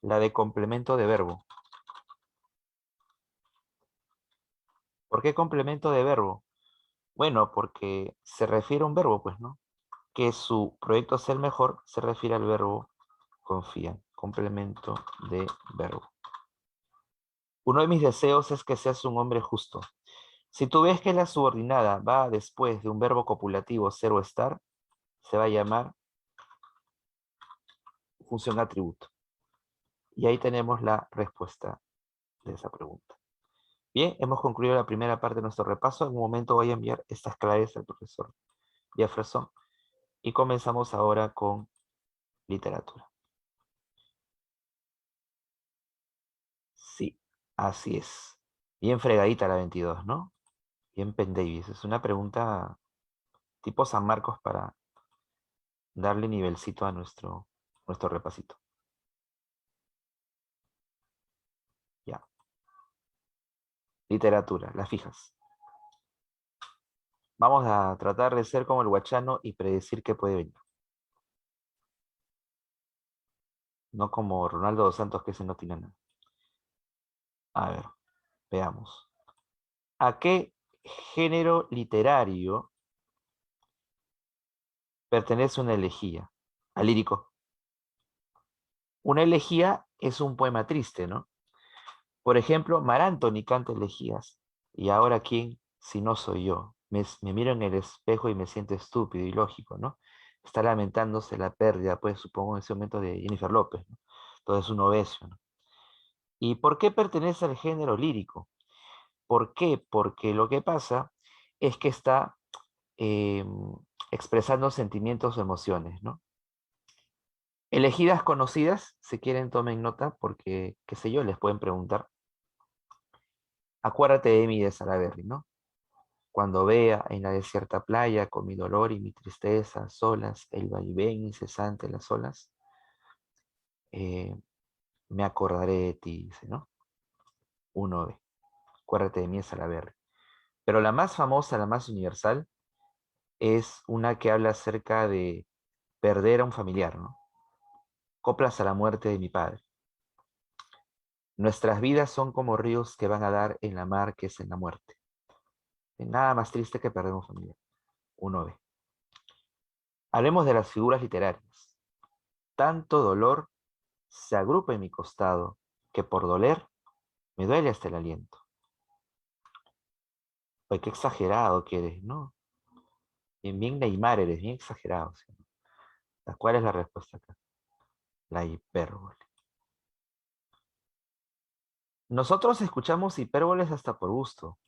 La de complemento de verbo. ¿Por qué complemento de verbo? Bueno, porque se refiere a un verbo, pues, ¿no? Que su proyecto sea el mejor, se refiere al verbo confía. Complemento de verbo. Uno de mis deseos es que seas un hombre justo. Si tú ves que la subordinada va después de un verbo copulativo ser o estar, se va a llamar función atributo. Y ahí tenemos la respuesta de esa pregunta. Bien, hemos concluido la primera parte de nuestro repaso. En un momento voy a enviar estas claves al profesor Jefferson y comenzamos ahora con literatura. Sí, así es. Bien fregadita la 22, ¿no? Bien Penn Davis. Es una pregunta tipo San Marcos para darle nivelcito a nuestro repasito. Ya. Literatura, las fijas. Vamos a tratar de ser como el Guachano y predecir qué puede venir. No como Ronaldo dos Santos, que ese no tiene nada. A ver, veamos. ¿A qué género literario pertenece una elegía? Al lírico. Una elegía es un poema triste, ¿no? Por ejemplo, Mar Anthony canta elegías. ¿Y ahora quién, si no soy yo? Me miro en el espejo y me siento estúpido y lógico, ¿no? Está lamentándose la pérdida, pues supongo en ese momento de Jennifer López, ¿no? Entonces un obeso, ¿no? ¿Y por qué pertenece al género lírico? ¿Por qué? Porque lo que pasa es que está eh, expresando sentimientos o emociones, ¿no? Elegidas conocidas, si quieren tomen nota, porque, qué sé yo, les pueden preguntar. Acuérdate de mí de Salaberry, ¿no? Cuando vea en la desierta playa con mi dolor y mi tristeza, solas, el vaivén incesante de las olas, eh, me acordaré de ti, dice, ¿no? Uno ve. Acuérdate de mí de Salaberry. Pero la más famosa, la más universal, es una que habla acerca de perder a un familiar, ¿no? Coplas a la muerte de mi padre. Nuestras vidas son como ríos que van a dar en la mar que es en la muerte. Nada más triste que perder un familiar. Uno ve. Hablemos de las figuras literarias. Tanto dolor se agrupa en mi costado que por doler me duele hasta el aliento. Pues qué exagerado que eres, ¿no? Bien, bien Neymar eres, bien exagerado. ¿Sí? ¿Cuál es la respuesta acá? La hipérbole. Nosotros escuchamos hipérboles hasta por gusto.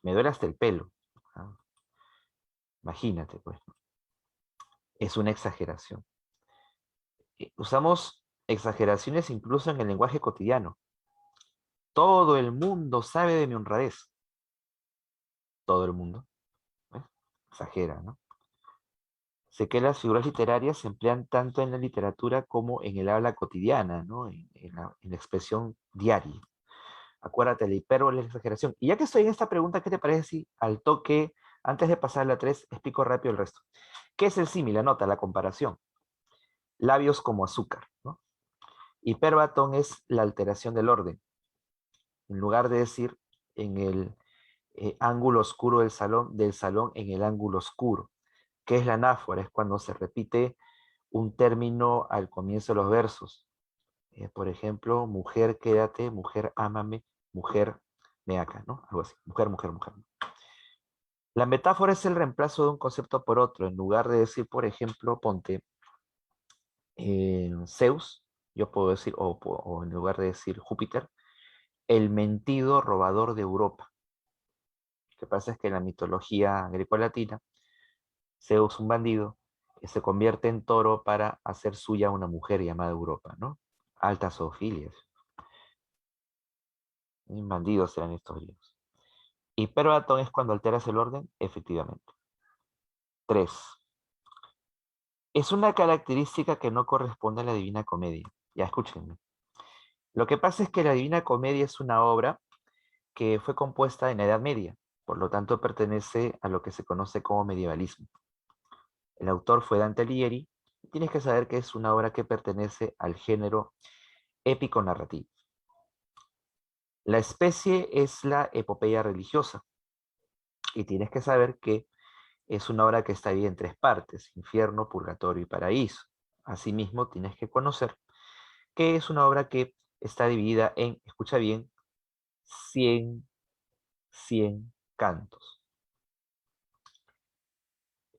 Me duele hasta el pelo. Ah, imagínate, pues. Es una exageración. Usamos exageraciones incluso en el lenguaje cotidiano. Todo el mundo sabe de mi honradez. Todo el mundo. ¿Ves? Exagera, ¿no? Sé que las figuras literarias se emplean tanto en la literatura como en el habla cotidiana, ¿no? En la expresión diaria. Acuérdate, la hipérbole es la exageración. Y ya que estoy en esta pregunta, ¿qué te parece si al toque, antes de pasar a la 3, explico rápido el resto? ¿Qué es el símil? La nota, la comparación. Labios como azúcar, ¿no? Hiperbatón es la alteración del orden. En lugar de decir en el ángulo oscuro del salón en el ángulo oscuro. ¿Qué es la anáfora? Es cuando se repite un término al comienzo de los versos. Por ejemplo, mujer, quédate, mujer, ámame, mujer, me acá, ¿no? Algo así. Mujer, mujer, mujer. La metáfora es el reemplazo de un concepto por otro. En lugar de decir, por ejemplo, ponte Zeus, yo puedo decir, o en lugar de decir Júpiter, el mentido robador de Europa. Lo que pasa es que en la mitología greco-latina, Zeus, un bandido, se convierte en toro para hacer suya una mujer llamada Europa, ¿no? Altas zoofilias. Bandidos eran estos griegos. Hiperbatón es cuando alteras el orden, efectivamente. 3. Es una característica que no corresponde a la Divina Comedia. Ya escúchenme. Lo que pasa es que la Divina Comedia es una obra que fue compuesta en la Edad Media, por lo tanto pertenece a lo que se conoce como medievalismo. El autor fue Dante Alighieri, y tienes que saber que es una obra que pertenece al género épico narrativo. La especie es la epopeya religiosa, y tienes que saber que es una obra que está ahí en tres partes, infierno, purgatorio y paraíso. Asimismo, tienes que conocer que es una obra que está dividida en, escucha bien, 100, 100 cantos.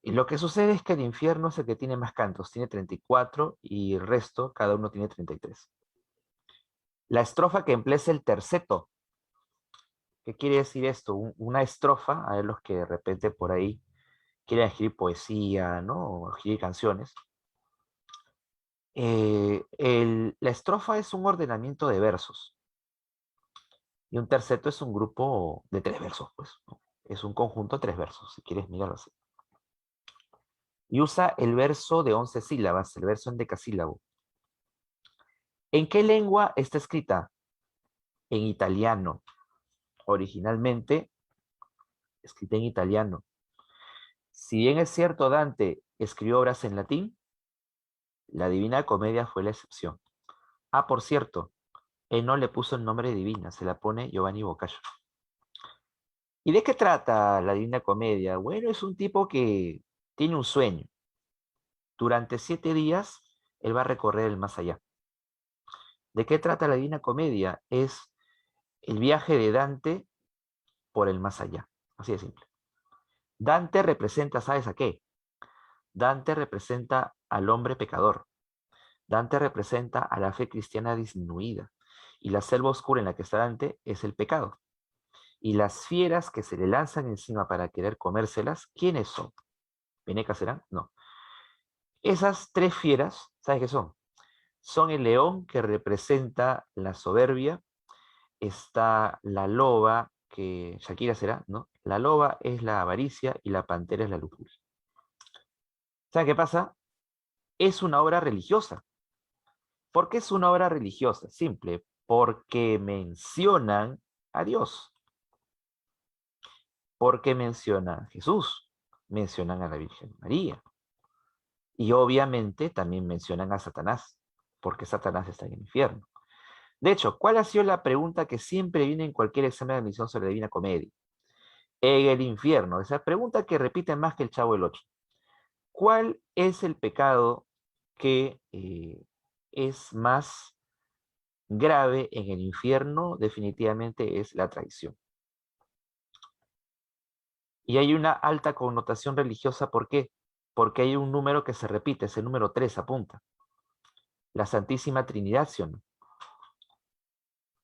Y lo que sucede es que el infierno es el que tiene más cantos, tiene 34 y el resto, cada uno tiene 33. La estrofa que emplea es el terceto. ¿Qué quiere decir esto? Una estrofa, a ver los que de repente por ahí quieren escribir poesía, ¿no? O escribir canciones. La estrofa es un ordenamiento de versos y un terceto es un grupo de 3 versos, pues, ¿no? Es un conjunto de 3 versos, si quieres mirarlo así. Y usa el verso de 11 sílabas, el verso en decasílabo. ¿En qué lengua está escrita? En italiano. Originalmente escrita en italiano. Si bien es cierto, Dante escribió obras en latín, la Divina Comedia fue la excepción. Ah, por cierto, él no le puso el nombre de Divina, se la pone Giovanni Boccaccio. ¿Y de qué trata la Divina Comedia? Bueno, es un tipo que tiene un sueño. Durante 7 días, él va a recorrer el más allá. ¿De qué trata la Divina Comedia? Es el viaje de Dante por el más allá. Así de simple. Dante representa, ¿sabes a qué? Dante representa al hombre pecador. Dante representa a la fe cristiana disminuida. Y la selva oscura en la que está Dante es el pecado. Y las fieras que se le lanzan encima para querer comérselas, ¿quiénes son? ¿Venecas serán? No. Esas 3 fieras, ¿sabes qué son? Son el león que representa la soberbia, está la loba, que Shakira será, ¿no? La loba es la avaricia y la pantera es la lujuria. ¿Sabes qué pasa? Es una obra religiosa. ¿Por qué es una obra religiosa? Simple, porque mencionan a Dios, porque mencionan a Jesús, mencionan a la Virgen María y obviamente también mencionan a Satanás, porque Satanás está en el infierno. De hecho, ¿cuál ha sido la pregunta que siempre viene en cualquier examen de admisión sobre la Divina Comedia? En el infierno, esa pregunta que repiten más que el Chavo del Ocho. ¿Cuál es el pecado que es más grave en el infierno? Definitivamente es la traición. Y hay una alta connotación religiosa, ¿por qué? Porque hay un número que se repite, ese número 3 apunta. La Santísima Trinidad, ¿sí o no?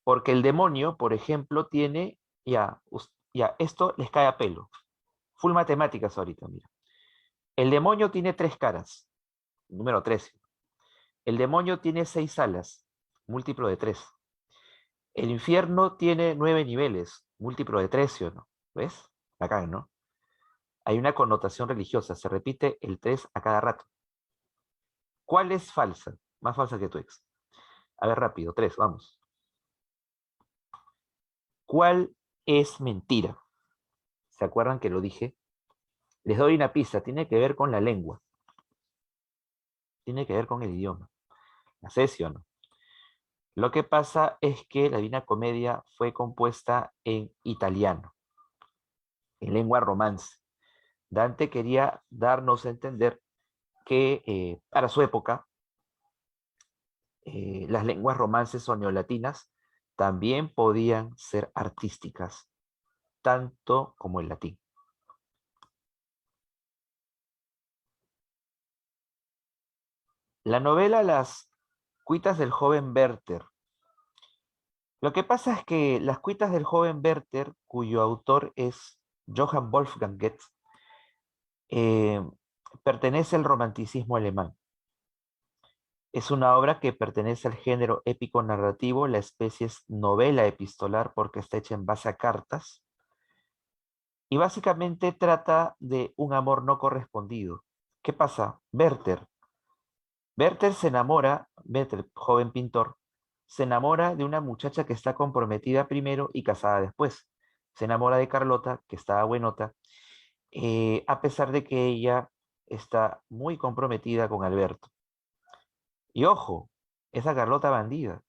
Porque el demonio, por ejemplo, tiene, ya, esto les cae a pelo. Full matemáticas ahorita, mira. El demonio tiene 3 caras, número 13. El demonio tiene 6 alas, múltiplo de 3. El infierno tiene 9 niveles, múltiplo de 3, ¿sí o no? ¿Ves? Acá, ¿no? Hay una connotación religiosa, se repite el 3 a cada rato. ¿Cuál es falsa? Más falsa que tu ex. A ver, rápido, 3, vamos. ¿Cuál es mentira? ¿Se acuerdan que lo dije? Les doy una pista, tiene que ver con la lengua, tiene que ver con el idioma. ¿La sé, sí o no? Lo que pasa es que la Divina Comedia fue compuesta en italiano, en lengua romance. Dante quería darnos a entender que para su época las lenguas romances o neolatinas también podían ser artísticas, tanto como el latín. La novela Las cuitas del joven Werther. Lo que pasa es que Las cuitas del joven Werther, cuyo autor es Johann Wolfgang Goethe, eh, pertenece al romanticismo alemán. Es una obra que pertenece al género épico narrativo, la especie es novela epistolar porque está hecha en base a cartas, y básicamente trata de un amor no correspondido. ¿Qué pasa? Werther se enamora, Werther, joven pintor, se enamora de una muchacha que está comprometida primero y casada después. Se enamora de Carlota, que está buenota, a pesar de que ella está muy comprometida con Alberto. Y ojo, esa Carlota bandida.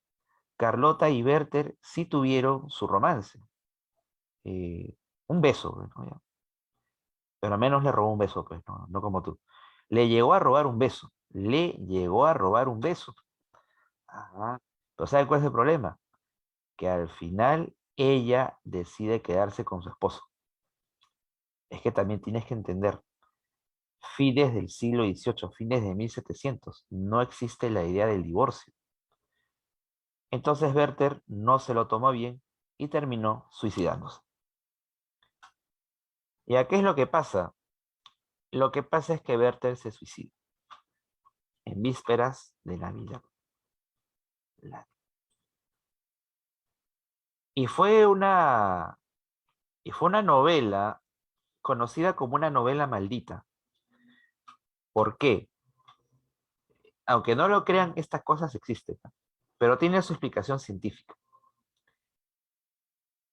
Carlota y Werther sí tuvieron su romance. eh, un beso, ¿no? Ya. Pero al menos le robó un beso, pues, no, no como tú. Le llegó a robar un beso. Le llegó a robar un beso. Ajá. Pero ¿sabe cuál es el problema? Que al final ella decide quedarse con su esposo. Es que también tienes que entender, fines del siglo XVIII, fines de 1700, no existe la idea del divorcio. Entonces Werther no se lo tomó bien y terminó suicidándose. ¿Y a qué es lo que pasa? Lo que pasa es que Werther se suicida en vísperas de Navidad. Y fue una, y fue una novela conocida como una novela maldita. ¿Por qué? Aunque no lo crean, estas cosas existen, ¿no? Pero tiene su explicación científica.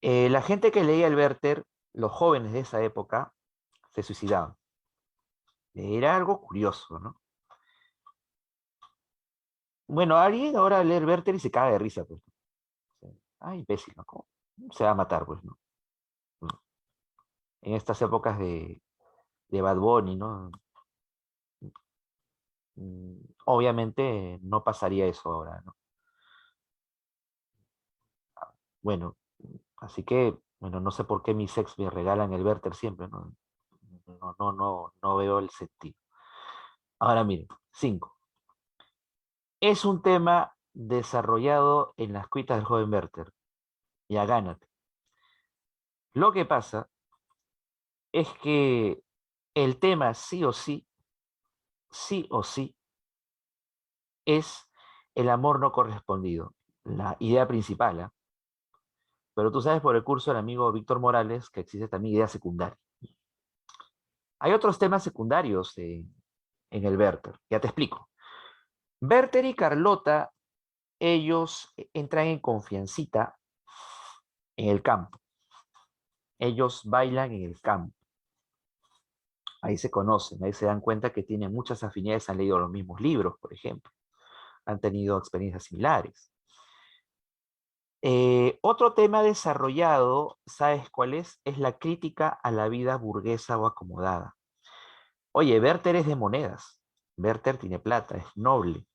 La gente que leía el Werther, los jóvenes de esa época, se suicidaban. Era algo curioso, ¿no? Bueno, alguien ahora lee el Werther y se caga de risa, pues. Ah, imbécil, ¿no? ¿Cómo se va a matar, pues, ¿no? En estas épocas de Bad Bunny, ¿no? Obviamente no pasaría eso ahora, ¿no? Bueno, así que, bueno, no sé por qué mis ex me regalan el Werther siempre, ¿no? No veo el sentido. Ahora miren, 5. Es un tema desarrollado en las cuitas del joven Werther. Ya gánate. Lo que pasa es que el tema sí o sí, es el amor no correspondido. La idea principal, ¿ah? Pero tú sabes por el curso del amigo Víctor Morales que existe también idea secundaria. Hay otros temas secundarios en el Werther. Ya te explico. Werther y Carlota, ellos entran en confiancita en el campo. Ellos bailan en el campo. Ahí se conocen, ahí se dan cuenta que tienen muchas afinidades, han leído los mismos libros, por ejemplo. Han tenido experiencias similares. Otro tema desarrollado, ¿sabes cuál es? Es la crítica a la vida burguesa o acomodada. Oye, Werther es de monedas. Werther tiene plata, es noble,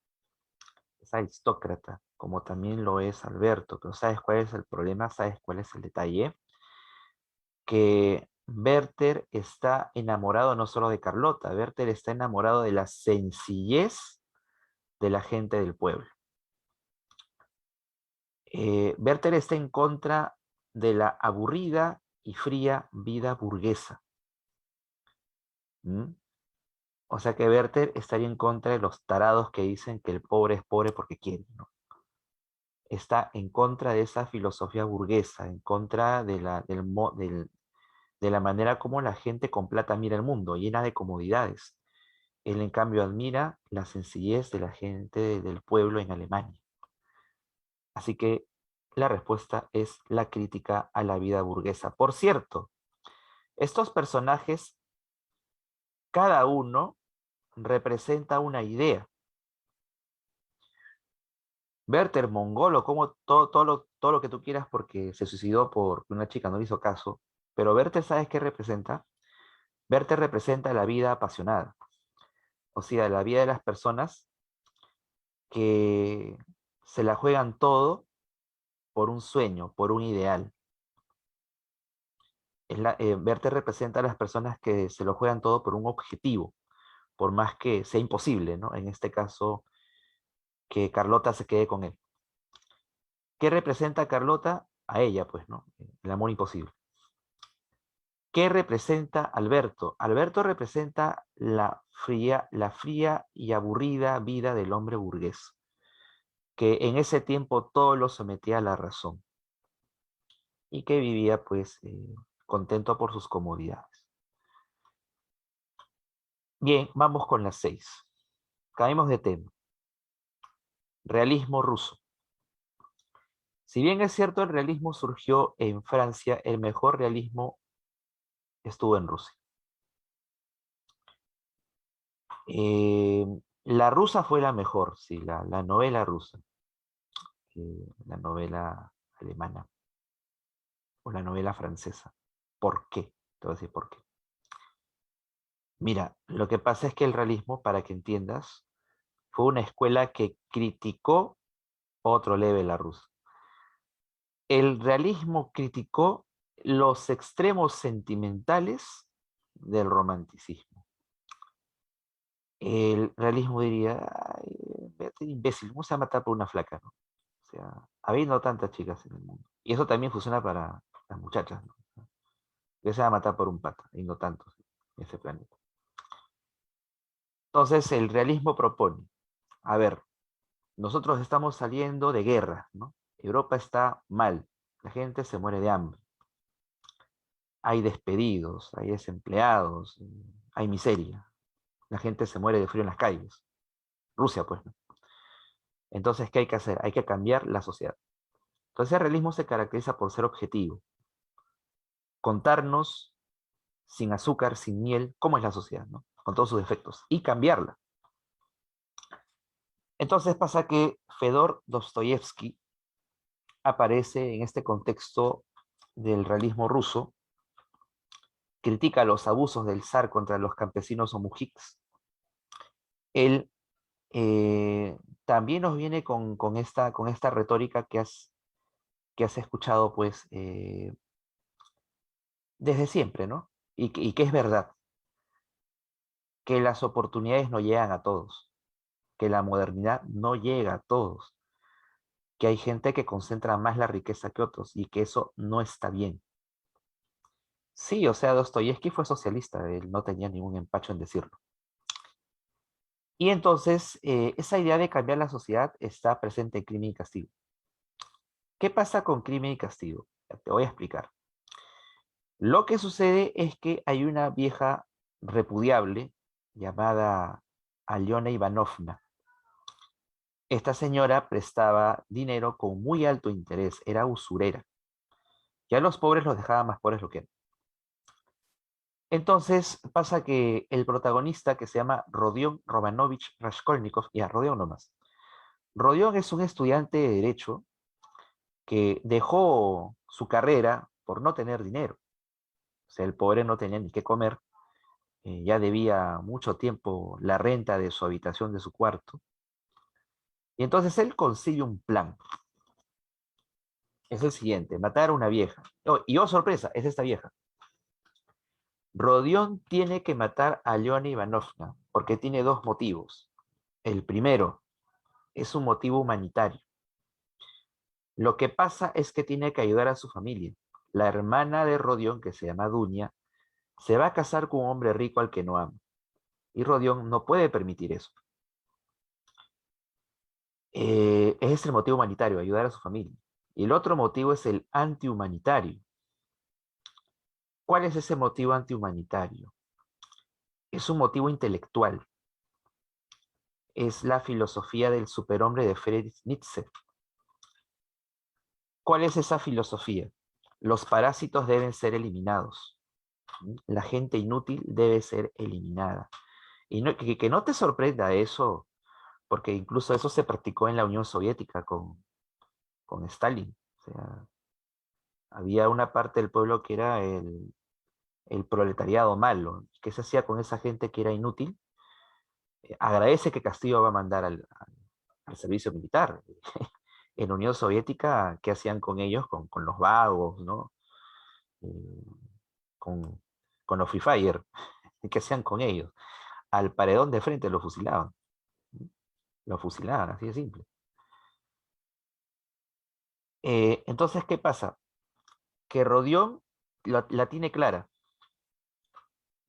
es aristócrata, como también lo es Alberto. Pero ¿sabes cuál es el problema? ¿Sabes cuál es el detalle? Que Werther está enamorado no solo de Carlota, Werther está enamorado de la sencillez de la gente del pueblo. Werther está en contra de la aburrida y fría vida burguesa. ¿Mm? O sea que Werther estaría en contra de los tarados que dicen que el pobre es pobre porque quiere, ¿no? Está en contra de esa filosofía burguesa, en contra de la manera como la gente con plata mira el mundo, llena de comodidades. Él, en cambio, admira la sencillez de la gente del pueblo en Alemania. Así que la respuesta es la crítica a la vida burguesa. Por cierto, estos personajes, cada uno representa una idea. Werther Mongolo, como todo lo que tú quieras porque se suicidó porque una chica no le hizo caso. Pero Werther, ¿sabes qué representa? Werther representa la vida apasionada. O sea, la vida de las personas que se la juegan todo por un sueño, por un ideal. Werther representa a las personas que se lo juegan todo por un objetivo, por más que sea imposible, ¿no? En este caso, que Carlota se quede con él. ¿Qué representa a Carlota? A ella, pues, ¿no? El amor imposible. ¿Qué representa Alberto? Alberto representa la fría y aburrida vida del hombre burgués, que en ese tiempo todo lo sometía a la razón y que vivía, pues, contento por sus comodidades. Bien, vamos con las 6. Caemos de tema. Realismo ruso. Si bien es cierto, el realismo surgió en Francia, el mejor realismo estuvo en Rusia. Eh, la rusa fue la mejor, sí, la novela rusa, la novela alemana o la novela francesa. ¿Por qué? Te voy a decir por qué. Mira, lo que pasa es que el realismo, para que entiendas, fue una escuela que criticó otro level la rusa. El realismo criticó los extremos sentimentales del romanticismo. El realismo diría, ay, vete imbécil, ¿cómo se va a matar por una flaca, no? O sea, habiendo tantas chicas en el mundo. Y eso también funciona para las muchachas, ¿no? Que se va a matar por un pata, y no tantos en ese planeta. Entonces, el realismo propone, a ver, nosotros estamos saliendo de guerra, ¿no? Europa está mal, la gente se muere de hambre, hay despedidos, hay desempleados, hay miseria, la gente se muere de frío en las calles. Rusia, pues, ¿no? Entonces, ¿qué hay que hacer? Hay que cambiar la sociedad. Entonces, el realismo se caracteriza por ser objetivo, contarnos sin azúcar, sin miel, cómo es la sociedad, ¿no? Con todos sus defectos, y cambiarla. Entonces pasa que Fedor Dostoyevsky aparece en este contexto del realismo ruso, critica los abusos del zar contra los campesinos o mujiks. Él también nos viene con esta retórica que has escuchado pues desde siempre, ¿no? Y que es verdad, que las oportunidades no llegan a todos, que la modernidad no llega a todos, que hay gente que concentra más la riqueza que otros y que eso no está bien. Sí, o sea, Dostoyevsky fue socialista, él no tenía ningún empacho en decirlo. Y entonces, esa idea de cambiar la sociedad está presente en Crimen y Castigo. ¿Qué pasa con Crimen y Castigo? Ya te voy a explicar. Lo que sucede es que hay una vieja repudiable llamada Alyona Ivanovna. Esta señora prestaba dinero con muy alto interés, era usurera. Ya los pobres los dejaba más pobres lo que eran. Entonces pasa que el protagonista, que se llama Rodion Romanovich Raskolnikov, ya, Rodion nomás. Rodion es un estudiante de Derecho que dejó su carrera por no tener dinero. O sea, el pobre no tenía ni qué comer, ya debía mucho tiempo la renta de su habitación, de su cuarto. Y entonces él consigue un plan. Es el siguiente, matar a una vieja. Oh, y oh, sorpresa, es esta vieja. Rodion tiene que matar a Leona Ivanovna porque tiene dos motivos. El primero es un motivo humanitario. Lo que pasa es que tiene que ayudar a su familia. La hermana de Rodion, que se llama Duña, se va a casar con un hombre rico al que no ama. Y Rodion no puede permitir eso. Ese es el motivo humanitario, ayudar a su familia. Y el otro motivo es el antihumanitario. ¿Cuál es ese motivo antihumanitario? Es un motivo intelectual. Es la filosofía del superhombre de Friedrich Nietzsche. ¿Cuál es esa filosofía? Los parásitos deben ser eliminados. La gente inútil debe ser eliminada. Y que no te sorprenda eso, porque incluso eso se practicó en la Unión Soviética con Stalin. O sea, había una parte del pueblo que era el proletariado malo. ¿Qué se hacía con esa gente que era inútil? Agradece que Castillo va a mandar al servicio militar. En la Unión Soviética, ¿qué hacían con ellos? Con los vagos, ¿no? Eh, con, con los Free Fire. ¿Qué hacían con ellos? Al paredón de frente lo fusilaban. Lo fusilaban, así de simple. Entonces, ¿qué pasa? Que Rodión la tiene clara.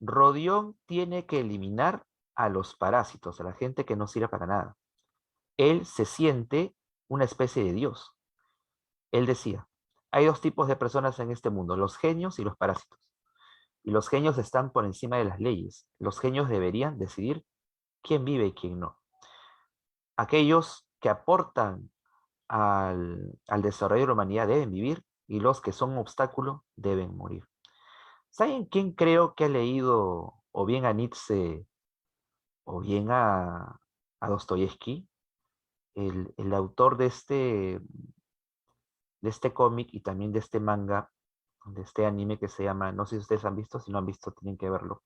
Rodión tiene que eliminar a los parásitos, a la gente que no sirve para nada. Él se siente una especie de Dios. Él decía, hay dos tipos de personas en este mundo, los genios y los parásitos. Y los genios están por encima de las leyes. Los genios deberían decidir quién vive y quién no. Aquellos que aportan al desarrollo de la humanidad deben vivir y los que son un obstáculo deben morir. ¿Saben quién creo que ha leído o bien a Nietzsche o bien a Dostoyevsky? El autor de este cómic y también de este manga, de este anime que se llama, no sé si ustedes han visto, si no han visto tienen que verlo,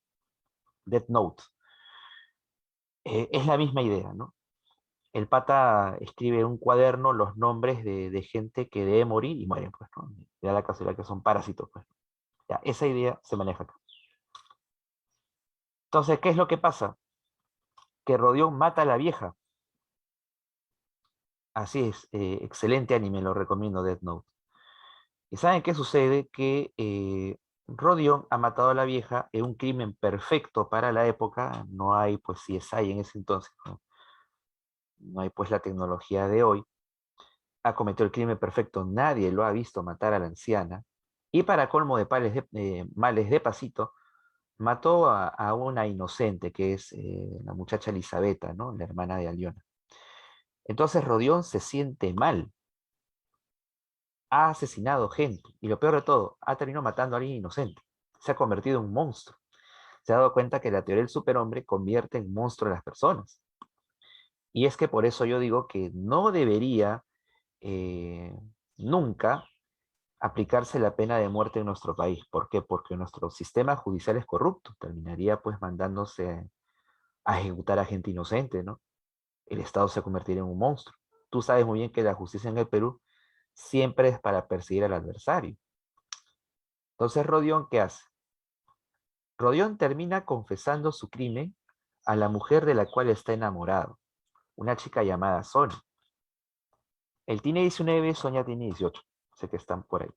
Death Note. Es la misma idea, ¿no? El pata escribe en un cuaderno los nombres de gente que debe morir y mueren, pues, ¿no? Y da la casualidad que son parásitos, pues. Ya, esa idea se maneja acá. Entonces, ¿qué es lo que pasa? Que Rodión mata a la vieja. Así es, excelente anime, lo recomiendo, Death Note. ¿Y saben qué sucede? Que Rodion ha matado a la vieja en un crimen perfecto para la época. No hay, pues, CSI en ese entonces, ¿no? No hay, pues, la tecnología de hoy. Ha cometido el crimen perfecto, nadie lo ha visto matar a la anciana. Y para colmo de males de pasito, mató a una inocente, que es la muchacha Elisabetta, ¿no? La hermana de Aliona. Entonces Rodion se siente mal, ha asesinado gente, y lo peor de todo, ha terminado matando a alguien inocente. Se ha convertido en un monstruo. Se ha dado cuenta que la teoría del superhombre convierte en monstruo a las personas. Y es que por eso yo digo que no debería eh, nunca aplicarse la pena de muerte en nuestro país. ¿Por qué? Porque nuestro sistema judicial es corrupto. Terminaría pues mandándose a ejecutar a gente inocente, ¿no? El Estado se convertiría en un monstruo. Tú sabes muy bien que la justicia en el Perú siempre es para perseguir al adversario. Entonces, Rodión, ¿qué hace? Rodión termina confesando su crimen a la mujer de la cual está enamorado, una chica llamada Sonia. Él tiene 19, Sonia tiene 18. Sé que están por ahí.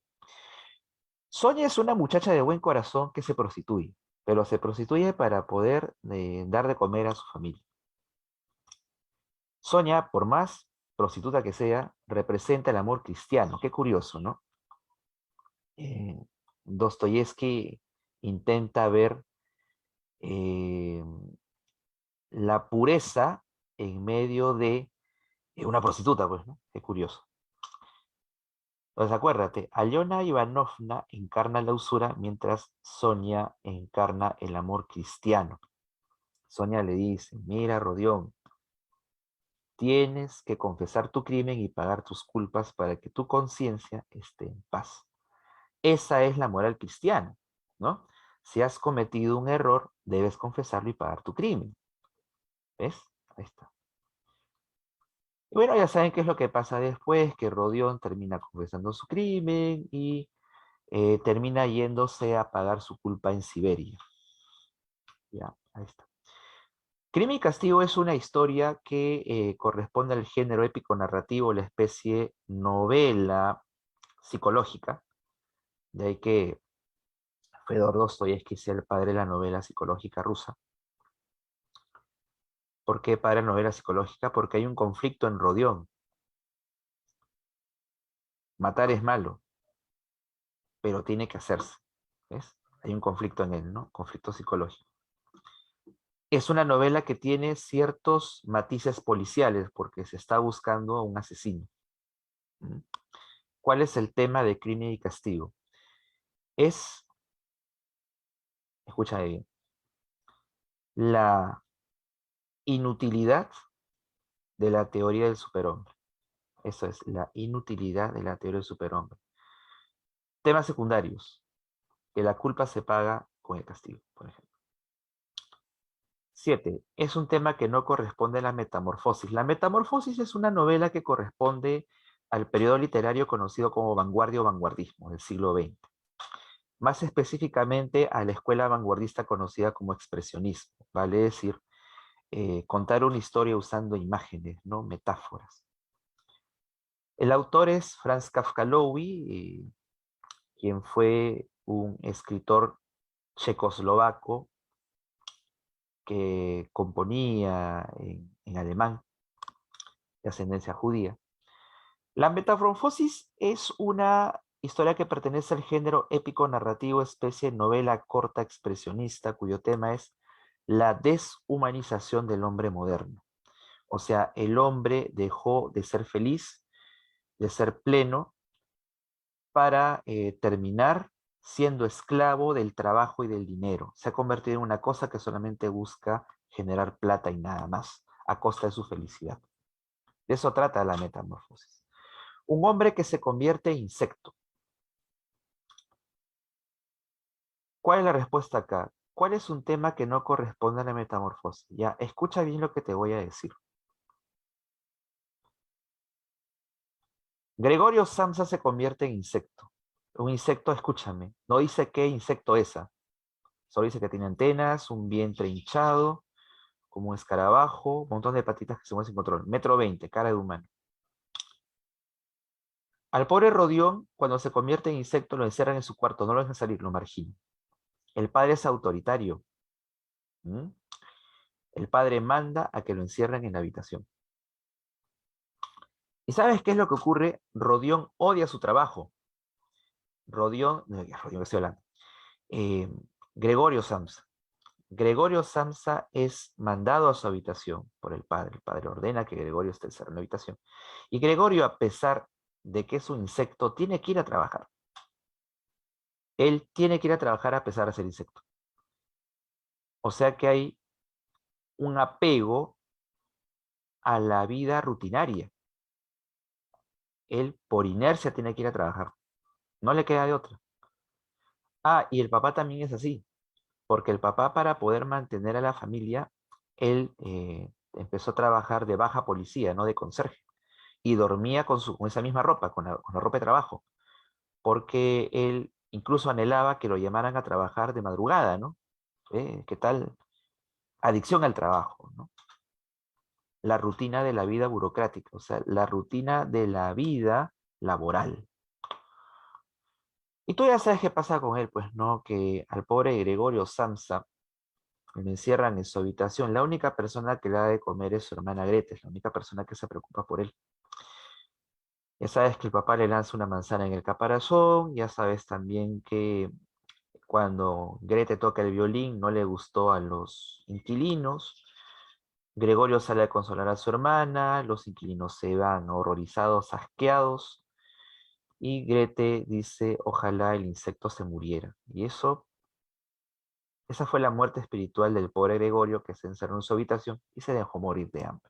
Sonia es una muchacha de buen corazón que se prostituye, pero se prostituye para poder dar de comer a su familia. Sonia, por más prostituta que sea, representa el amor cristiano. Qué curioso, ¿no? Eh, Dostoyevsky intenta ver eh, la pureza en medio de una prostituta, pues, ¿no? Qué curioso. Entonces, acuérdate, Alyona Ivanovna encarna la usura mientras Sonia encarna el amor cristiano. Sonia le dice, mira, Rodión, tienes que confesar tu crimen y pagar tus culpas para que tu conciencia esté en paz. Esa es la moral cristiana, ¿no? Si has cometido un error, debes confesarlo y pagar tu crimen. ¿Ves? Ahí está. Y bueno, ya saben qué es lo que pasa después, que Rodión termina confesando su crimen y termina yéndose a pagar su culpa en Siberia. Ya, ahí está. Crimen y Castigo es una historia que corresponde al género épico narrativo, la especie novela psicológica, de ahí que Fedor Dostoyevsky sea el padre de la novela psicológica rusa. ¿Por qué padre de la novela psicológica? Porque hay un conflicto en Rodión. Matar es malo, pero tiene que hacerse. ¿Ves? Hay un conflicto en él, ¿no? Conflicto psicológico. Es una novela que tiene ciertos matices policiales porque se está buscando a un asesino. ¿Mm? ¿Cuál es el tema de Crimen y Castigo? Es, escúchame bien, la inutilidad de la teoría del superhombre. Eso es, la inutilidad de la teoría del superhombre. Temas secundarios, que la culpa se paga con el castigo, por ejemplo. 7. Es un tema que no corresponde a la metamorfosis. La metamorfosis es una novela que corresponde al periodo literario conocido como vanguardia o vanguardismo del siglo XX. Más específicamente a la escuela vanguardista conocida como expresionismo, vale decir, contar una historia usando imágenes, ¿no? Metáforas. El autor es Franz Kafkalowi, quien fue un escritor checoslovaco que componía en alemán, de ascendencia judía. La metamorfosis es una historia que pertenece al género épico narrativo, especie novela corta expresionista, cuyo tema es la deshumanización del hombre moderno. O sea, el hombre dejó de ser feliz, de ser pleno, para terminar siendo esclavo del trabajo y del dinero. Se ha convertido en una cosa que solamente busca generar plata y nada más, a costa de su felicidad. De eso trata la metamorfosis. Un hombre que se convierte en insecto. ¿Cuál es la respuesta acá? ¿Cuál es un tema que no corresponde a la metamorfosis? Ya, escucha bien lo que te voy a decir. Gregorio Samsa se convierte en insecto. Un insecto, escúchame, no dice qué insecto es. Solo dice que tiene antenas, un vientre hinchado, como un escarabajo, un montón de patitas que se mueven sin control. 1,20 m, cara de humano. Al pobre Rodión, cuando se convierte en insecto, lo encierran en su cuarto, no lo dejan salir, lo marginan. El padre es autoritario. ¿Mm? El padre manda a que lo encierren en la habitación. ¿Y sabes qué es lo que ocurre? Rodión odia su trabajo. Rodión, no, Rodión estoy hablando. Eh, Gregorio Samsa. Gregorio Samsa es mandado a su habitación por el padre. El padre ordena que Gregorio esté encerrado en la habitación. Y Gregorio, a pesar de que es un insecto, tiene que ir a trabajar. Él tiene que ir a trabajar a pesar de ser insecto. O sea que hay un apego a la vida rutinaria. Él, por inercia, tiene que ir a trabajar. No le queda de otra. Ah, y el papá también es así, porque el papá, para poder mantener a la familia, él empezó a trabajar de baja policía, no de conserje, y dormía con esa misma ropa, con la ropa de trabajo, porque él incluso anhelaba que lo llamaran a trabajar de madrugada, ¿no? ¿Qué tal? Adicción al trabajo, ¿no? La rutina de la vida burocrática, o sea, la rutina de la vida laboral. Y tú ya sabes qué pasa con él, pues, ¿no? Que al pobre Gregorio Samsa lo encierran en su habitación. La única persona que le da de comer es su hermana Grete, es la única persona que se preocupa por él. Ya sabes que el papá le lanza una manzana en el caparazón, ya sabes también que cuando Grete toca el violín no le gustó a los inquilinos. Gregorio sale a consolar a su hermana, los inquilinos se van horrorizados, asqueados, y Grete dice, ojalá el insecto se muriera. Y esa fue la muerte espiritual del pobre Gregorio, que se encerró en su habitación y se dejó morir de hambre.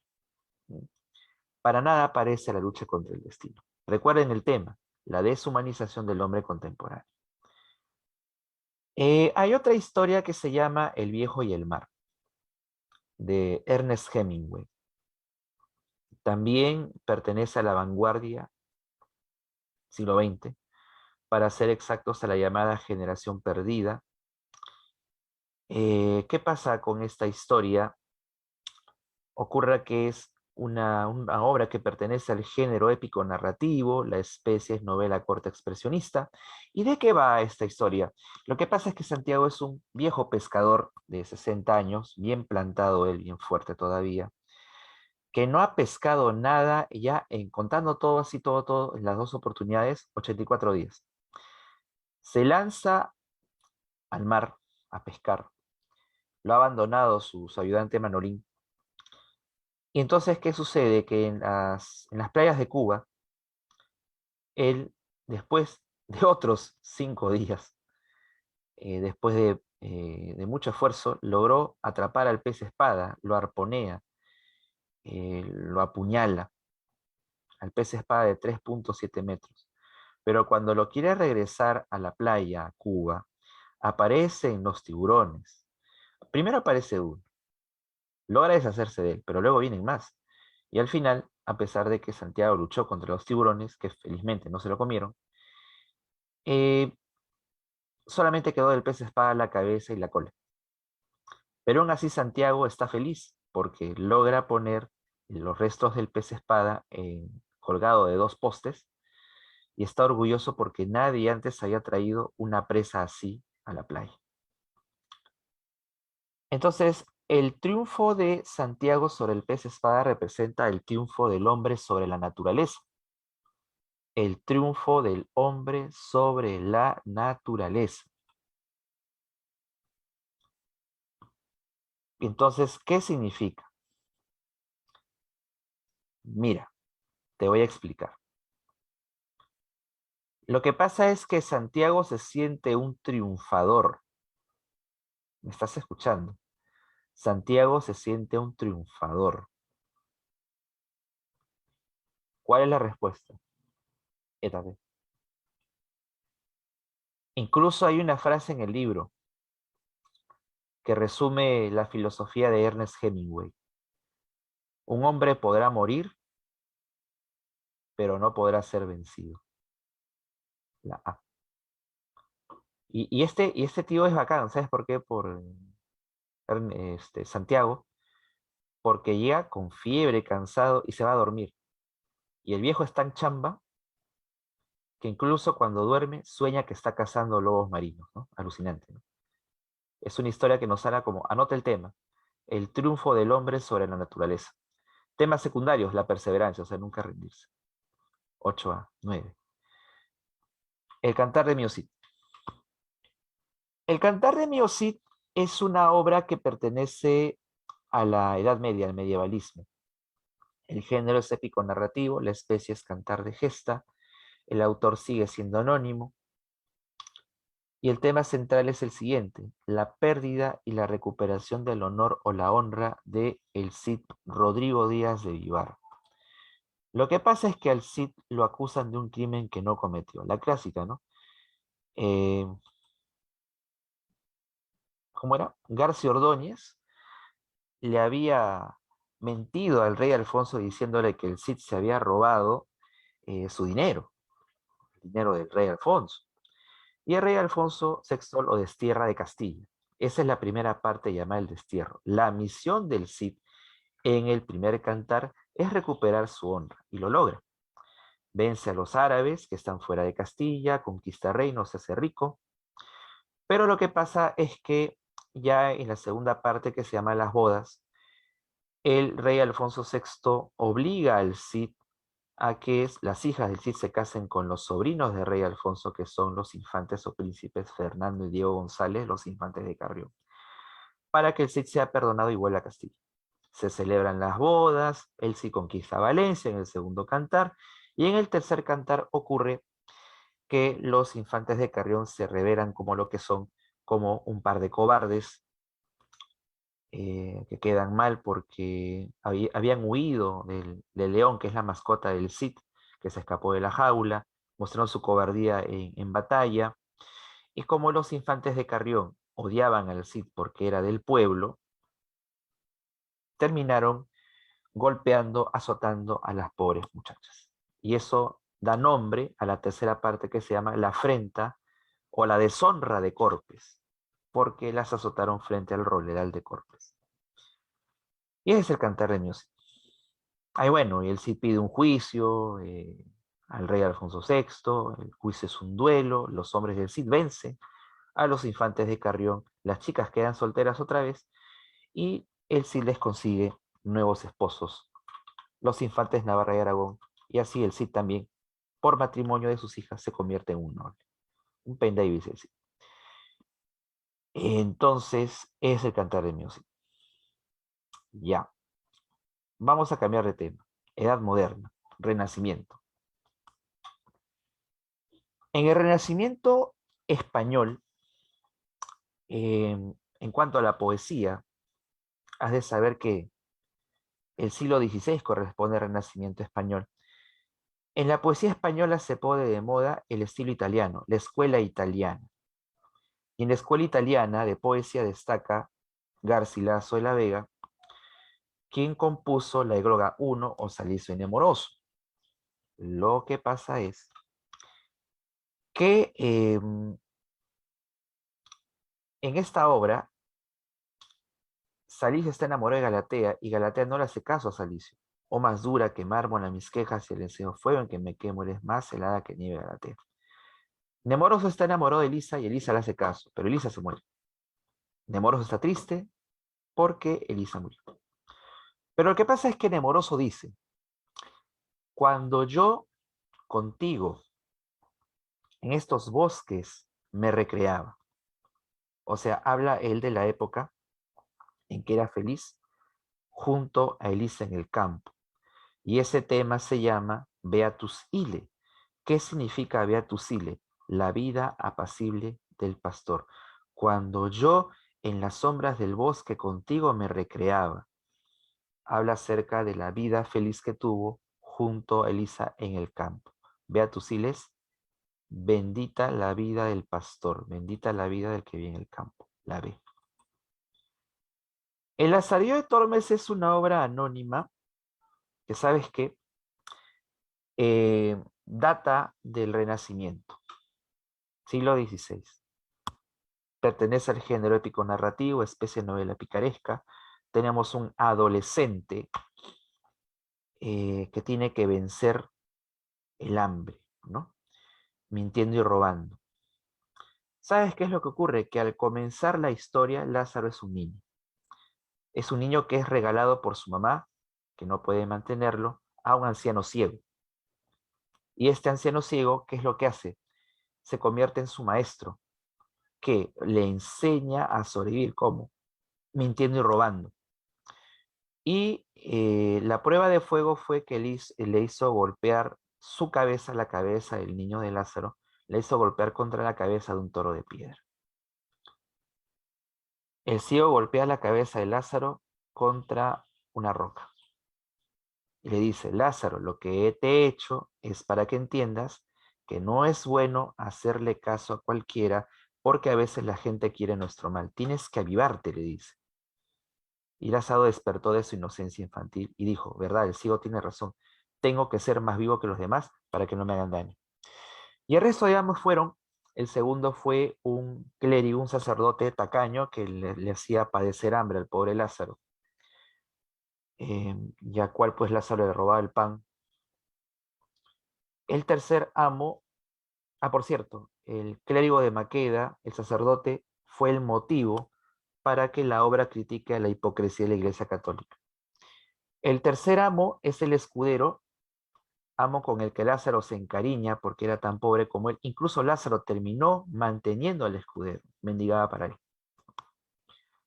Para nada parece la lucha contra el destino. Recuerden el tema, la deshumanización del hombre contemporáneo. Hay otra historia que se llama El viejo y el mar, de Ernest Hemingway. También pertenece a la vanguardia, siglo XX, para ser exactos a la llamada generación perdida. ¿Qué pasa con esta historia? Ocurre que es una obra que pertenece al género épico narrativo, la especie es novela corta expresionista. ¿Y de qué va esta historia? Lo que pasa es que Santiago es un viejo pescador de 60 años, bien plantado él, bien fuerte todavía, que no ha pescado nada ya, contando todo así, todo, en las dos oportunidades, 84 días. Se lanza al mar a pescar. Lo ha abandonado su ayudante Manolín. Y entonces, ¿qué sucede? Que en las playas de Cuba, él, después de otros 5 días, después de mucho esfuerzo, logró atrapar al pez espada, lo arponea, lo apuñala, al pez espada de 3,7 metros. Pero cuando lo quiere regresar a la playa, a Cuba, aparecen los tiburones. Primero aparece uno, logra deshacerse de él, pero luego vienen más. Y al final, a pesar de que Santiago luchó contra los tiburones, que felizmente no se lo comieron, eh, solamente quedó del pez espada la cabeza y la cola. Pero aún así Santiago está feliz porque logra poner los restos del pez espada colgado de 2 postes y está orgulloso porque nadie antes había traído una presa así a la playa. Entonces, el triunfo de Santiago sobre el pez espada representa el triunfo del hombre sobre la naturaleza. El triunfo del hombre sobre la naturaleza. Entonces, ¿qué significa? Mira, te voy a explicar. Lo que pasa es que Santiago se siente un triunfador. ¿Me estás escuchando? Santiago se siente un triunfador. ¿Cuál es la respuesta? Étate. Incluso hay una frase en el libro que resume la filosofía de Ernest Hemingway. Un hombre podrá morir, pero no podrá ser vencido. La A. Y este tío es bacán, ¿sabes por qué? Santiago, porque llega con fiebre, cansado y se va a dormir. Y el viejo es tan chamba que incluso cuando duerme sueña que está cazando lobos marinos, ¿no? Alucinante, ¿no? Es una historia que nos habla como, anota el tema, el triunfo del hombre sobre la naturaleza. Temas secundarios, la perseverancia, o sea, nunca rendirse. 8A, 9. El cantar de Miocid. El cantar de Miocid es una obra que pertenece a la Edad Media, al medievalismo. El género es épico narrativo, la especie es cantar de gesta, el autor sigue siendo anónimo, y el tema central es el siguiente: la pérdida y la recuperación del honor o la honra de el Cid Rodrigo Díaz de Vivar. Lo que pasa es que al Cid lo acusan de un crimen que no cometió. La clásica, ¿no? Eh, ¿Cómo era? García Ordóñez le había mentido al rey Alfonso diciéndole que el Cid se había robado su dinero, el dinero del rey Alfonso. Y el rey Alfonso VI lo destierra de Castilla. Esa es la primera parte llamada el destierro. La misión del Cid en el primer cantar es recuperar su honra, y lo logra. Vence a los árabes que están fuera de Castilla, conquista reinos, se hace rico, pero lo que pasa es que ya en la segunda parte, que se llama Las Bodas, el rey Alfonso VI obliga al Cid a que las hijas del Cid se casen con los sobrinos del rey Alfonso, que son los infantes o príncipes Fernando y Diego González, los infantes de Carrión, para que el Cid sea perdonado y vuelva a Castilla. Se celebran las bodas, el Cid conquista Valencia en el segundo cantar, y en el tercer cantar ocurre que los infantes de Carrión se revelan como lo que son, como un par de cobardes que quedan mal porque habían huido del león, que es la mascota del Cid, que se escapó de la jaula, mostraron su cobardía en batalla, y como los infantes de Carrión odiaban al Cid porque era del pueblo, terminaron golpeando, azotando a las pobres muchachas. Y eso da nombre a la tercera parte, que se llama la afrenta o la deshonra de Corpes, porque las azotaron frente al roledal de Corpes. Y ese es el cantar de Miocid. Ay, bueno, y el Cid pide un juicio al rey Alfonso VI, el juicio es un duelo, los hombres del Cid vencen a los infantes de Carrión, las chicas quedan solteras otra vez, y el Cid les consigue nuevos esposos, los infantes Navarra y Aragón, y así el Cid también, por matrimonio de sus hijas, se convierte en un noble, un Penn Davis el Cid. Entonces, es el cantar de Miocid. Ya, vamos a cambiar de tema. Edad moderna, Renacimiento. En el Renacimiento español, en cuanto a la poesía, has de saber que el siglo XVI corresponde al Renacimiento español. En la poesía española se pone de moda el estilo italiano, la escuela italiana. Y en la escuela italiana de poesía destaca Garcilaso de la Vega, quien compuso la Égloga I o Salicio en Amoroso. Lo que pasa es que en esta obra Salicio está enamorado de Galatea y Galatea no le hace caso a Salicio. O más dura que mármol a mis quejas y el encendido fuego en que me quemo, eres más helada que nieve Galatea. Nemoroso está enamorado de Elisa y Elisa le hace caso, pero Elisa se muere. Nemoroso está triste porque Elisa murió. Pero lo que pasa es que Nemoroso dice: cuando yo contigo en estos bosques me recreaba. O sea, habla él de la época en que era feliz junto a Elisa en el campo. Y ese tema se llama Beatus Ile. ¿Qué significa Beatus Ile? La vida apacible del pastor. Cuando yo en las sombras del bosque contigo me recreaba. Habla acerca de la vida feliz que tuvo junto a Elisa en el campo. Beatus Iles, bendita la vida del pastor, bendita la vida del que vive en el campo. La ve. El Lazarillo de Tormes es una obra anónima que, sabes qué, data del Renacimiento, siglo XVI. pertenece al género épico narrativo, especie de novela picaresca. Tenemos un adolescente que tiene que vencer el hambre, ¿no? Mintiendo y robando. ¿Sabes qué es lo que ocurre? Que al comenzar la historia, Lázaro es un niño. Es un niño que es regalado por su mamá, que no puede mantenerlo, a un anciano ciego. Y este anciano ciego, ¿qué es lo que hace? Se convierte en su maestro, que le enseña a sobrevivir. ¿Cómo? Mintiendo y robando. Y la prueba de fuego fue que le hizo golpear su cabeza, la cabeza del niño de Lázaro, le hizo golpear contra la cabeza de un toro de piedra. El ciego golpea la cabeza de Lázaro contra una roca. Y le dice, Lázaro, lo que te he hecho es para que entiendas que no es bueno hacerle caso a cualquiera porque a veces la gente quiere nuestro mal. Tienes que avivarte, le dice. Y Lázaro despertó de su inocencia infantil y dijo, verdad, el ciego tiene razón. Tengo que ser más vivo que los demás para que no me hagan daño. Y el resto, digamos, fueron, el segundo fue un clérigo, un sacerdote tacaño que le hacía padecer hambre al pobre Lázaro. Y al cual pues Lázaro le robaba el pan. El tercer amo, por cierto, el clérigo de Maqueda, el sacerdote, fue el motivo para que la obra critique a la hipocresía de la Iglesia Católica. El tercer amo es el escudero, amo con el que Lázaro se encariña porque era tan pobre como él. Incluso Lázaro terminó manteniendo al escudero, mendigaba para él.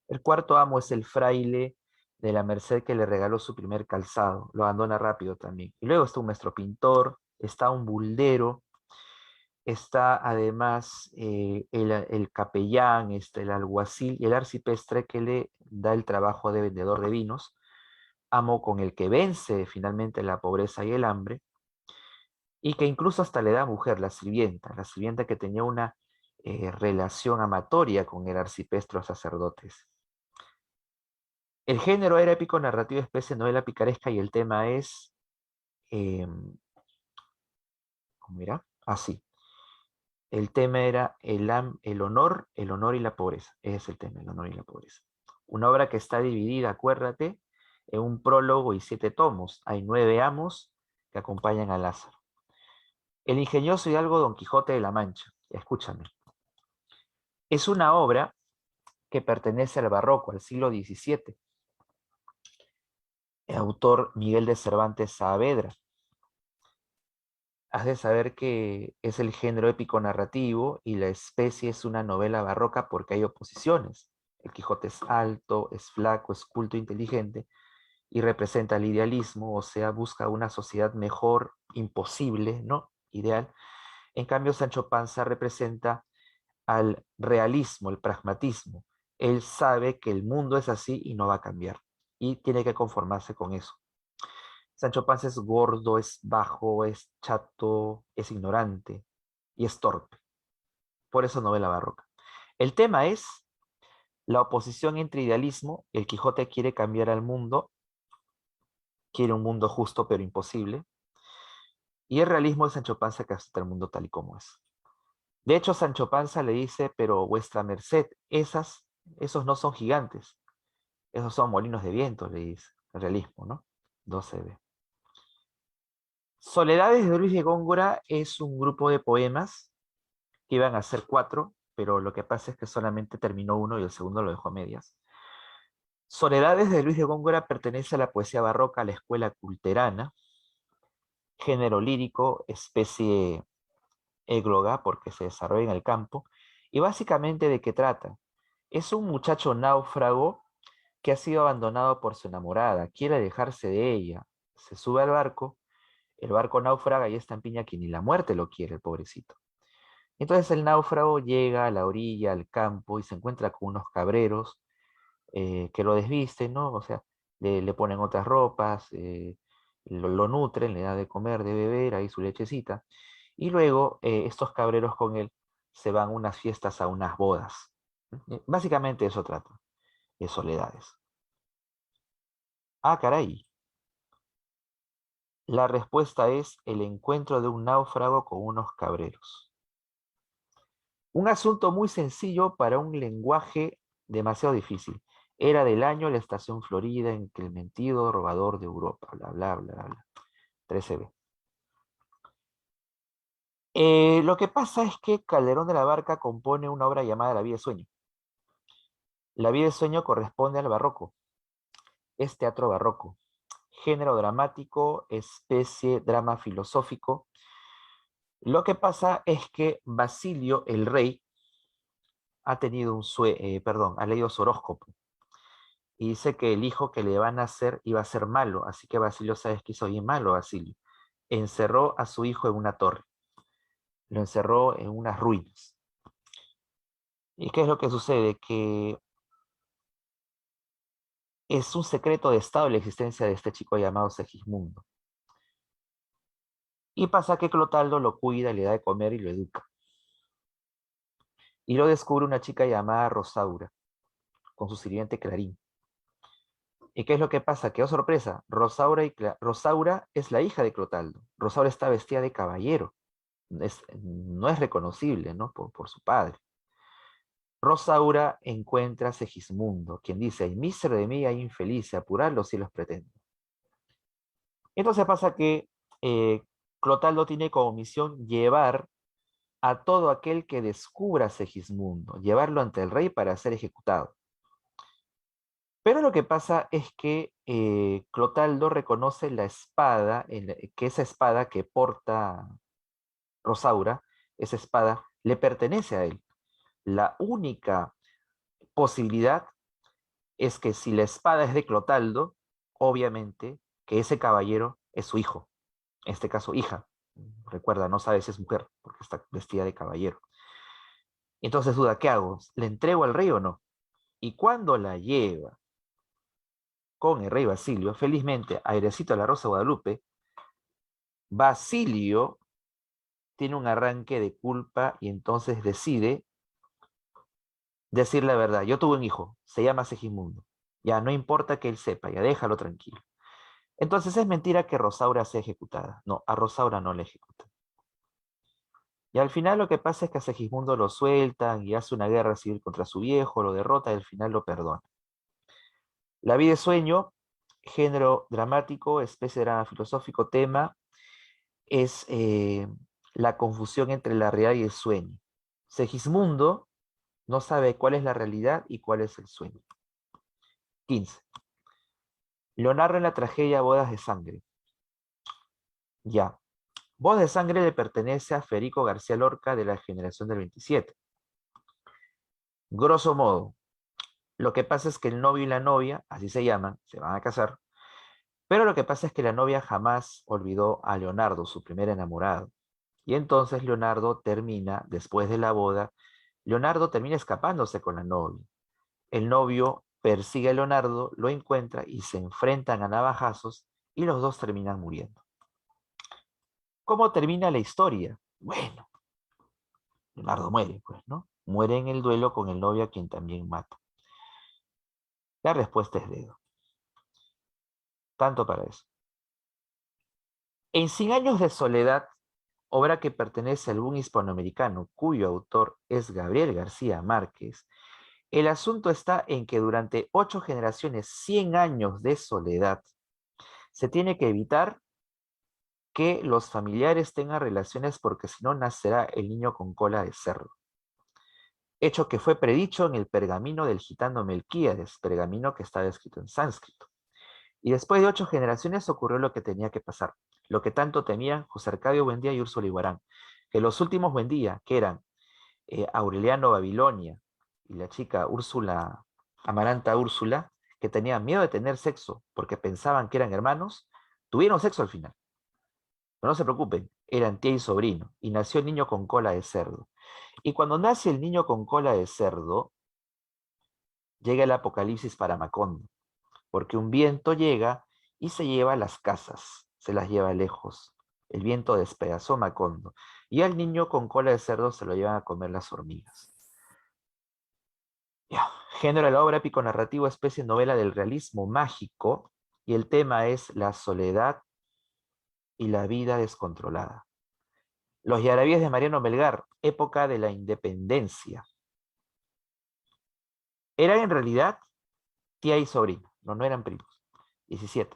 El cuarto amo es el fraile de la Merced que le regaló su primer calzado, lo abandona rápido también. Y luego está un maestro pintor, está un buldero, está además el capellán, está el alguacil y el arcipreste que le da el trabajo de vendedor de vinos, amo con el que vence finalmente la pobreza y el hambre, y que incluso hasta le da mujer, la sirvienta que tenía una relación amatoria con el arcipreste o sacerdotes. El género era épico narrativo, especie de novela picaresca, y el tema es, ¿cómo era? Así. El tema era el honor y la pobreza. Ese es el tema, el honor y la pobreza. Una obra que está dividida, acuérdate, en un prólogo y 7 tomos. Hay 9 amos que acompañan a Lázaro. El ingenioso hidalgo Don Quijote de la Mancha. Escúchame. Es una obra que pertenece al barroco, al siglo XVII. El autor Miguel de Cervantes Saavedra. Has de saber que es el género épico narrativo y la especie es una novela barroca porque hay oposiciones. El Quijote es alto, es flaco, es culto, inteligente y representa el idealismo, o sea, busca una sociedad mejor, imposible, ¿no? Ideal. En cambio, Sancho Panza representa al realismo, el pragmatismo. Él sabe que el mundo es así y no va a cambiar y tiene que conformarse con eso. Sancho Panza es gordo, es bajo, es chato, es ignorante y es torpe. Por eso novela barroca. El tema es la oposición entre idealismo. El Quijote quiere cambiar al mundo, quiere un mundo justo pero imposible. Y el realismo de Sancho Panza que acepta el mundo tal y como es. De hecho, Sancho Panza le dice, pero vuestra merced, esos no son gigantes, esos son molinos de viento, le dice. El realismo, ¿no? 12b. Soledades de Luis de Góngora es un grupo de poemas que iban a ser 4, pero lo que pasa es que solamente terminó uno y el segundo lo dejó a medias. Soledades de Luis de Góngora pertenece a la poesía barroca, a la escuela culterana, género lírico, especie égloga, porque se desarrolla en el campo, y básicamente ¿de qué trata? Es un muchacho náufrago que ha sido abandonado por su enamorada, quiere alejarse de ella, se sube al barco, el barco naufraga y está en piña que ni la muerte lo quiere, el pobrecito. Entonces el náufrago llega a la orilla, al campo, y se encuentra con unos cabreros que lo desvisten, ¿no? O sea, le ponen otras ropas, lo nutren, le da de comer, de beber, ahí su lechecita. Y luego estos cabreros con él se van a unas fiestas, a unas bodas. Básicamente eso trata, de soledades. Ah, caray. La respuesta es el encuentro de un náufrago con unos cabreros. Un asunto muy sencillo para un lenguaje demasiado difícil. Era del año la estación Florida en que el mentido robador de Europa, bla, bla, bla, bla. 13b. Lo que pasa es que Calderón de la Barca compone una obra llamada La vida de sueño. La vida de sueño corresponde al barroco. Es teatro barroco. Género dramático, especie drama filosófico. Lo que pasa es que Basilio, el rey, ha tenido ha leído su horóscopo y dice que el hijo que le van a nacer iba a ser malo, así que Basilio sabe que hizo bien malo Basilio. Encerró a su hijo en una torre, lo encerró en unas ruinas. ¿Y qué es lo que sucede? Que es un secreto de estado la existencia de este chico llamado Segismundo. Y pasa que Clotaldo lo cuida, le da de comer y lo educa. Y lo descubre una chica llamada Rosaura, con su sirviente Clarín. ¿Y qué es lo que pasa? Que, oh sorpresa, Rosaura es la hija de Clotaldo. Rosaura está vestida de caballero. No es reconocible, ¿no? Por su padre. Rosaura encuentra a Segismundo, quien dice, ay, mísero de mí, hay infeliz, apurar los cielos pretendo. Entonces pasa que Clotaldo tiene como misión llevar a todo aquel que descubra a Segismundo, llevarlo ante el rey para ser ejecutado. Pero lo que pasa es que Clotaldo reconoce la espada, que esa espada que porta Rosaura, esa espada, le pertenece a él. La única posibilidad es que si la espada es de Clotaldo, obviamente que ese caballero es su hijo, en este caso hija. Recuerda, no sabe si es mujer, porque está vestida de caballero. Entonces duda, ¿qué hago? ¿Le entrego al rey o no? Y cuando la lleva con el rey Basilio, felizmente, airecito a la Rosa de Guadalupe, Basilio tiene un arranque de culpa y entonces decide decir la verdad. Yo tuve un hijo, se llama Segismundo. Ya no importa que él sepa, ya déjalo tranquilo. Entonces es mentira que Rosaura sea ejecutada. No, a Rosaura no la ejecutan. Y al final lo que pasa es que a Segismundo lo sueltan y hace una guerra civil contra su viejo, lo derrota y al final lo perdona. La vida es sueño, género dramático, especie de drama filosófico, tema, es la confusión entre la realidad y el sueño. Segismundo no sabe cuál es la realidad y cuál es el sueño. 15. Lo narra en la tragedia Bodas de Sangre. Ya. Bodas de Sangre le pertenece a Federico García Lorca de la generación del 27. Grosso modo, lo que pasa es que el novio y la novia, así se llaman, se van a casar, pero lo que pasa es que la novia jamás olvidó a Leonardo, su primer enamorado. Y entonces Leonardo termina, después de la boda, Leonardo termina escapándose con la novia. El novio persigue a Leonardo, lo encuentra y se enfrentan a navajazos y los dos terminan muriendo. ¿Cómo termina la historia? Bueno, Leonardo muere, pues, ¿no? Muere en el duelo con el novio a quien también mata. La respuesta es dedo. Tanto para eso. En 100 años de soledad, obra que pertenece al boom hispanoamericano, cuyo autor es Gabriel García Márquez, el asunto está en que durante 8 generaciones, 100 años de soledad, se tiene que evitar que los familiares tengan relaciones porque si no nacerá el niño con cola de cerdo. Hecho que fue predicho en el pergamino del gitano Melquíades, pergamino que estaba escrito en sánscrito. Y después de 8 generaciones ocurrió lo que tenía que pasar, lo que tanto temían José Arcadio Buendía y Úrsula Iguarán, que los últimos Buendía, que eran Aureliano Babilonia y la chica Úrsula, Amaranta Úrsula, que tenían miedo de tener sexo porque pensaban que eran hermanos, tuvieron sexo al final. Pero no se preocupen, eran tía y sobrino, y nació el niño con cola de cerdo. Y cuando nace el niño con cola de cerdo, llega el apocalipsis para Macondo, porque un viento llega y se lleva las casas, se las lleva lejos. El viento despedazó Macondo, y al niño con cola de cerdo se lo llevan a comer las hormigas. Ya. Género de la obra épico-narrativo, especie novela del realismo mágico, y el tema es la soledad y la vida descontrolada. Los Yarabíes de Mariano Melgar, época de la independencia. Eran en realidad tía y sobrino, no eran primos. 17.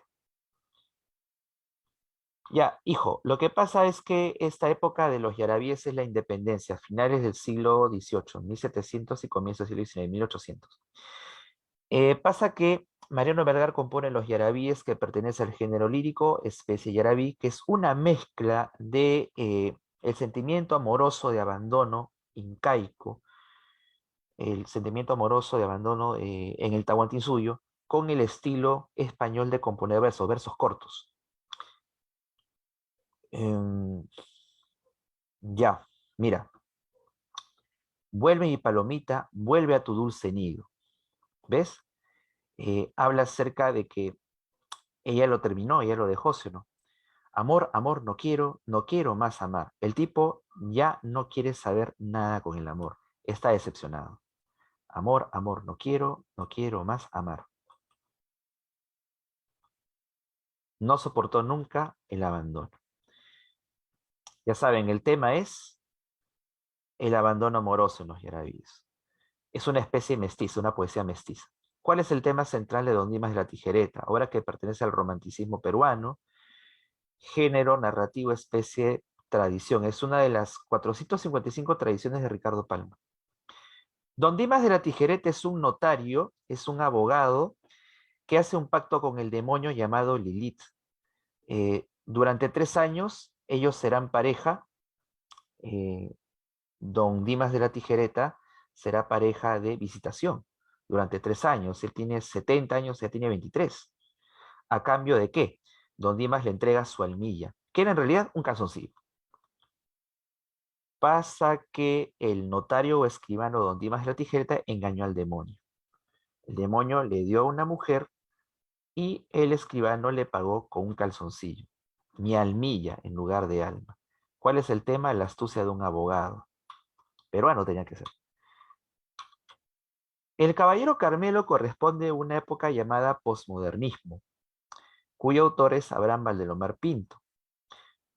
Ya, hijo, lo que pasa es que esta época de los yarabíes es la independencia, finales del siglo XVIII, 1700 y comienzos del siglo XIX, 1800. Pasa que Mariano Vergar compone los yarabíes que pertenece al género lírico, especie yarabí, que es una mezcla de el sentimiento amoroso de abandono incaico, el sentimiento amoroso de abandono en el Tahuantinsuyo, con el estilo español de componer versos, versos cortos. Em, ya, mira. Vuelve mi palomita, vuelve a tu dulce nido. ¿Ves? Habla acerca de que ella lo terminó, ella lo dejó, ¿sí o no? Amor, amor, no quiero, no quiero más amar. El tipo ya no quiere saber nada con el amor. Está decepcionado. Amor, amor, no quiero, no quiero más amar. No soportó nunca el abandono. Ya saben, el tema es el abandono amoroso en los yarabíes. Es una especie mestiza, una poesía mestiza. ¿Cuál es el tema central de Don Dimas de la Tijereta? Obra que pertenece al romanticismo peruano, género, narrativo, especie, tradición. Es una de las 455 tradiciones de Ricardo Palma. Don Dimas de la Tijereta es un notario, es un abogado que hace un pacto con el demonio llamado Lilith. Durante 3 años ellos serán pareja. eh, Don Dimas de la Tijereta será pareja de Visitación durante 3 años. Él tiene 70 años, ya tiene 23. ¿A cambio de qué? Don Dimas le entrega su almilla, que era en realidad un calzoncillo. Pasa que el notario o escribano Don Dimas de la Tijereta engañó al demonio. El demonio le dio a una mujer y el escribano le pagó con un calzoncillo. Mi almilla en lugar de alma. ¿Cuál es el tema? La astucia de un abogado. Peruano tenía que ser. El Caballero Carmelo corresponde a una época llamada posmodernismo, cuyo autor es Abraham Valdelomar Pinto.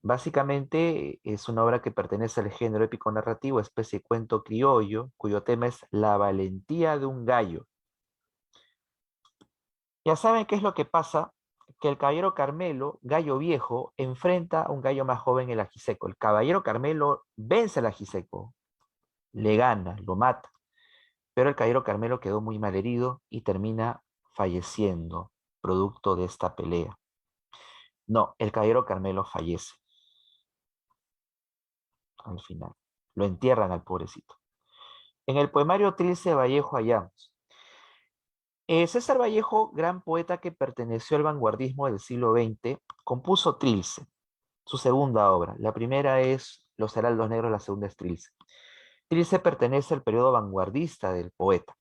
Básicamente es una obra que pertenece al género épico narrativo, especie de cuento criollo, cuyo tema es la valentía de un gallo. Ya saben qué es lo que pasa, que el Caballero Carmelo, gallo viejo, enfrenta a un gallo más joven, el Ajiseco. El Caballero Carmelo vence al Ajiseco, le gana, lo mata, pero el Caballero Carmelo quedó muy mal herido y termina falleciendo, producto de esta pelea. No, el Caballero Carmelo fallece al final. Lo entierran al pobrecito. En el poemario Trilce Vallejo hallamos. César Vallejo, gran poeta que perteneció al vanguardismo del siglo XX, compuso Trilce, su segunda obra. La primera es Los Heraldos Negros, la segunda es Trilce. Trilce pertenece al periodo vanguardista del poeta.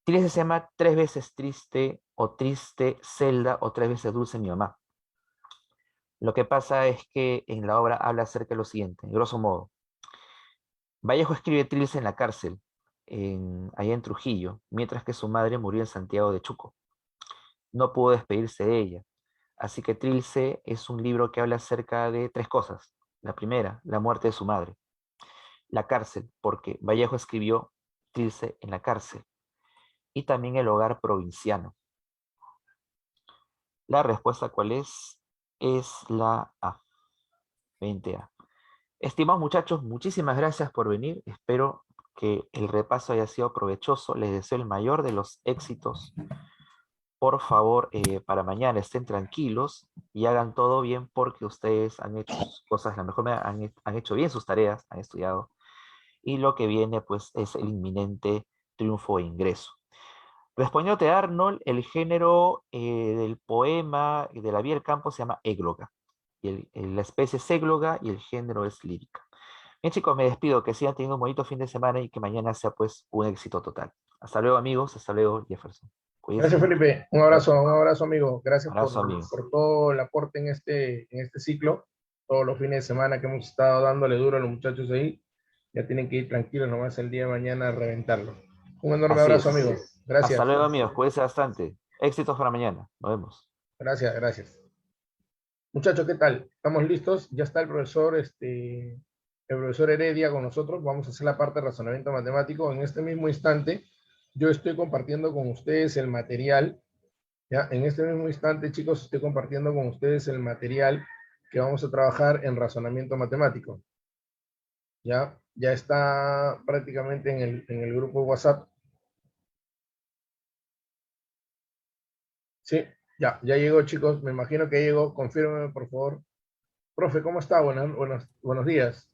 Trilce se llama Tres veces triste o triste Zelda o Tres veces dulce mi mamá. Lo que pasa es que en la obra habla acerca de lo siguiente, en grosso modo. Vallejo escribe Trilce en la cárcel, allá en Trujillo, mientras que su madre murió en Santiago de Chuco. No pudo despedirse de ella. Así que Trilce es un libro que habla acerca de 3 cosas. La primera, la muerte de su madre. La cárcel, porque Vallejo escribió Trilce en la cárcel. Y también el hogar provinciano. La respuesta, ¿cuál es? Es la A, 20A. Estimados muchachos, muchísimas gracias por venir. Espero que el repaso haya sido provechoso. Les deseo el mayor de los éxitos. Por favor, para mañana estén tranquilos y hagan todo bien porque ustedes han hecho sus cosas, la mejor manera, han hecho bien sus tareas, han estudiado. Y lo que viene, pues, es el inminente triunfo e ingreso. Respondiéndote a Arnold, el género del poema y de la vía del campo se llama égloga. Y la especie es égloga y el género es lírica. Bien, chicos, me despido. Que sigan teniendo un bonito fin de semana y que mañana sea, pues, un éxito total. Hasta luego, amigos. Hasta luego, Jefferson. Cuídense Gracias, mucho. Felipe. Un abrazo, amigo. Gracias Abrazo, amigo. por todo el aporte en este ciclo. Todos los fines de semana que hemos estado dándole duro a los muchachos ahí. Ya tienen que ir tranquilos, nomás el día de mañana a reventarlo. Un enorme Así abrazo, es. amigo. Hasta Gracias. luego, amigos. Cuídense bastante. Éxitos para mañana. Nos vemos. Gracias, gracias. Muchachos, ¿qué tal? ¿Estamos listos? Ya está el profesor Heredia con nosotros. Vamos a hacer la parte de razonamiento matemático. En este mismo instante, yo estoy compartiendo con ustedes el material. ¿Ya? En este mismo instante, chicos, estoy compartiendo con ustedes el material que vamos a trabajar en razonamiento matemático. ¿Ya? Ya está prácticamente en el grupo WhatsApp. Sí, ya llegó, chicos. Me imagino que llegó. Confírmeme, por favor. Profe, ¿cómo está? Buenos días.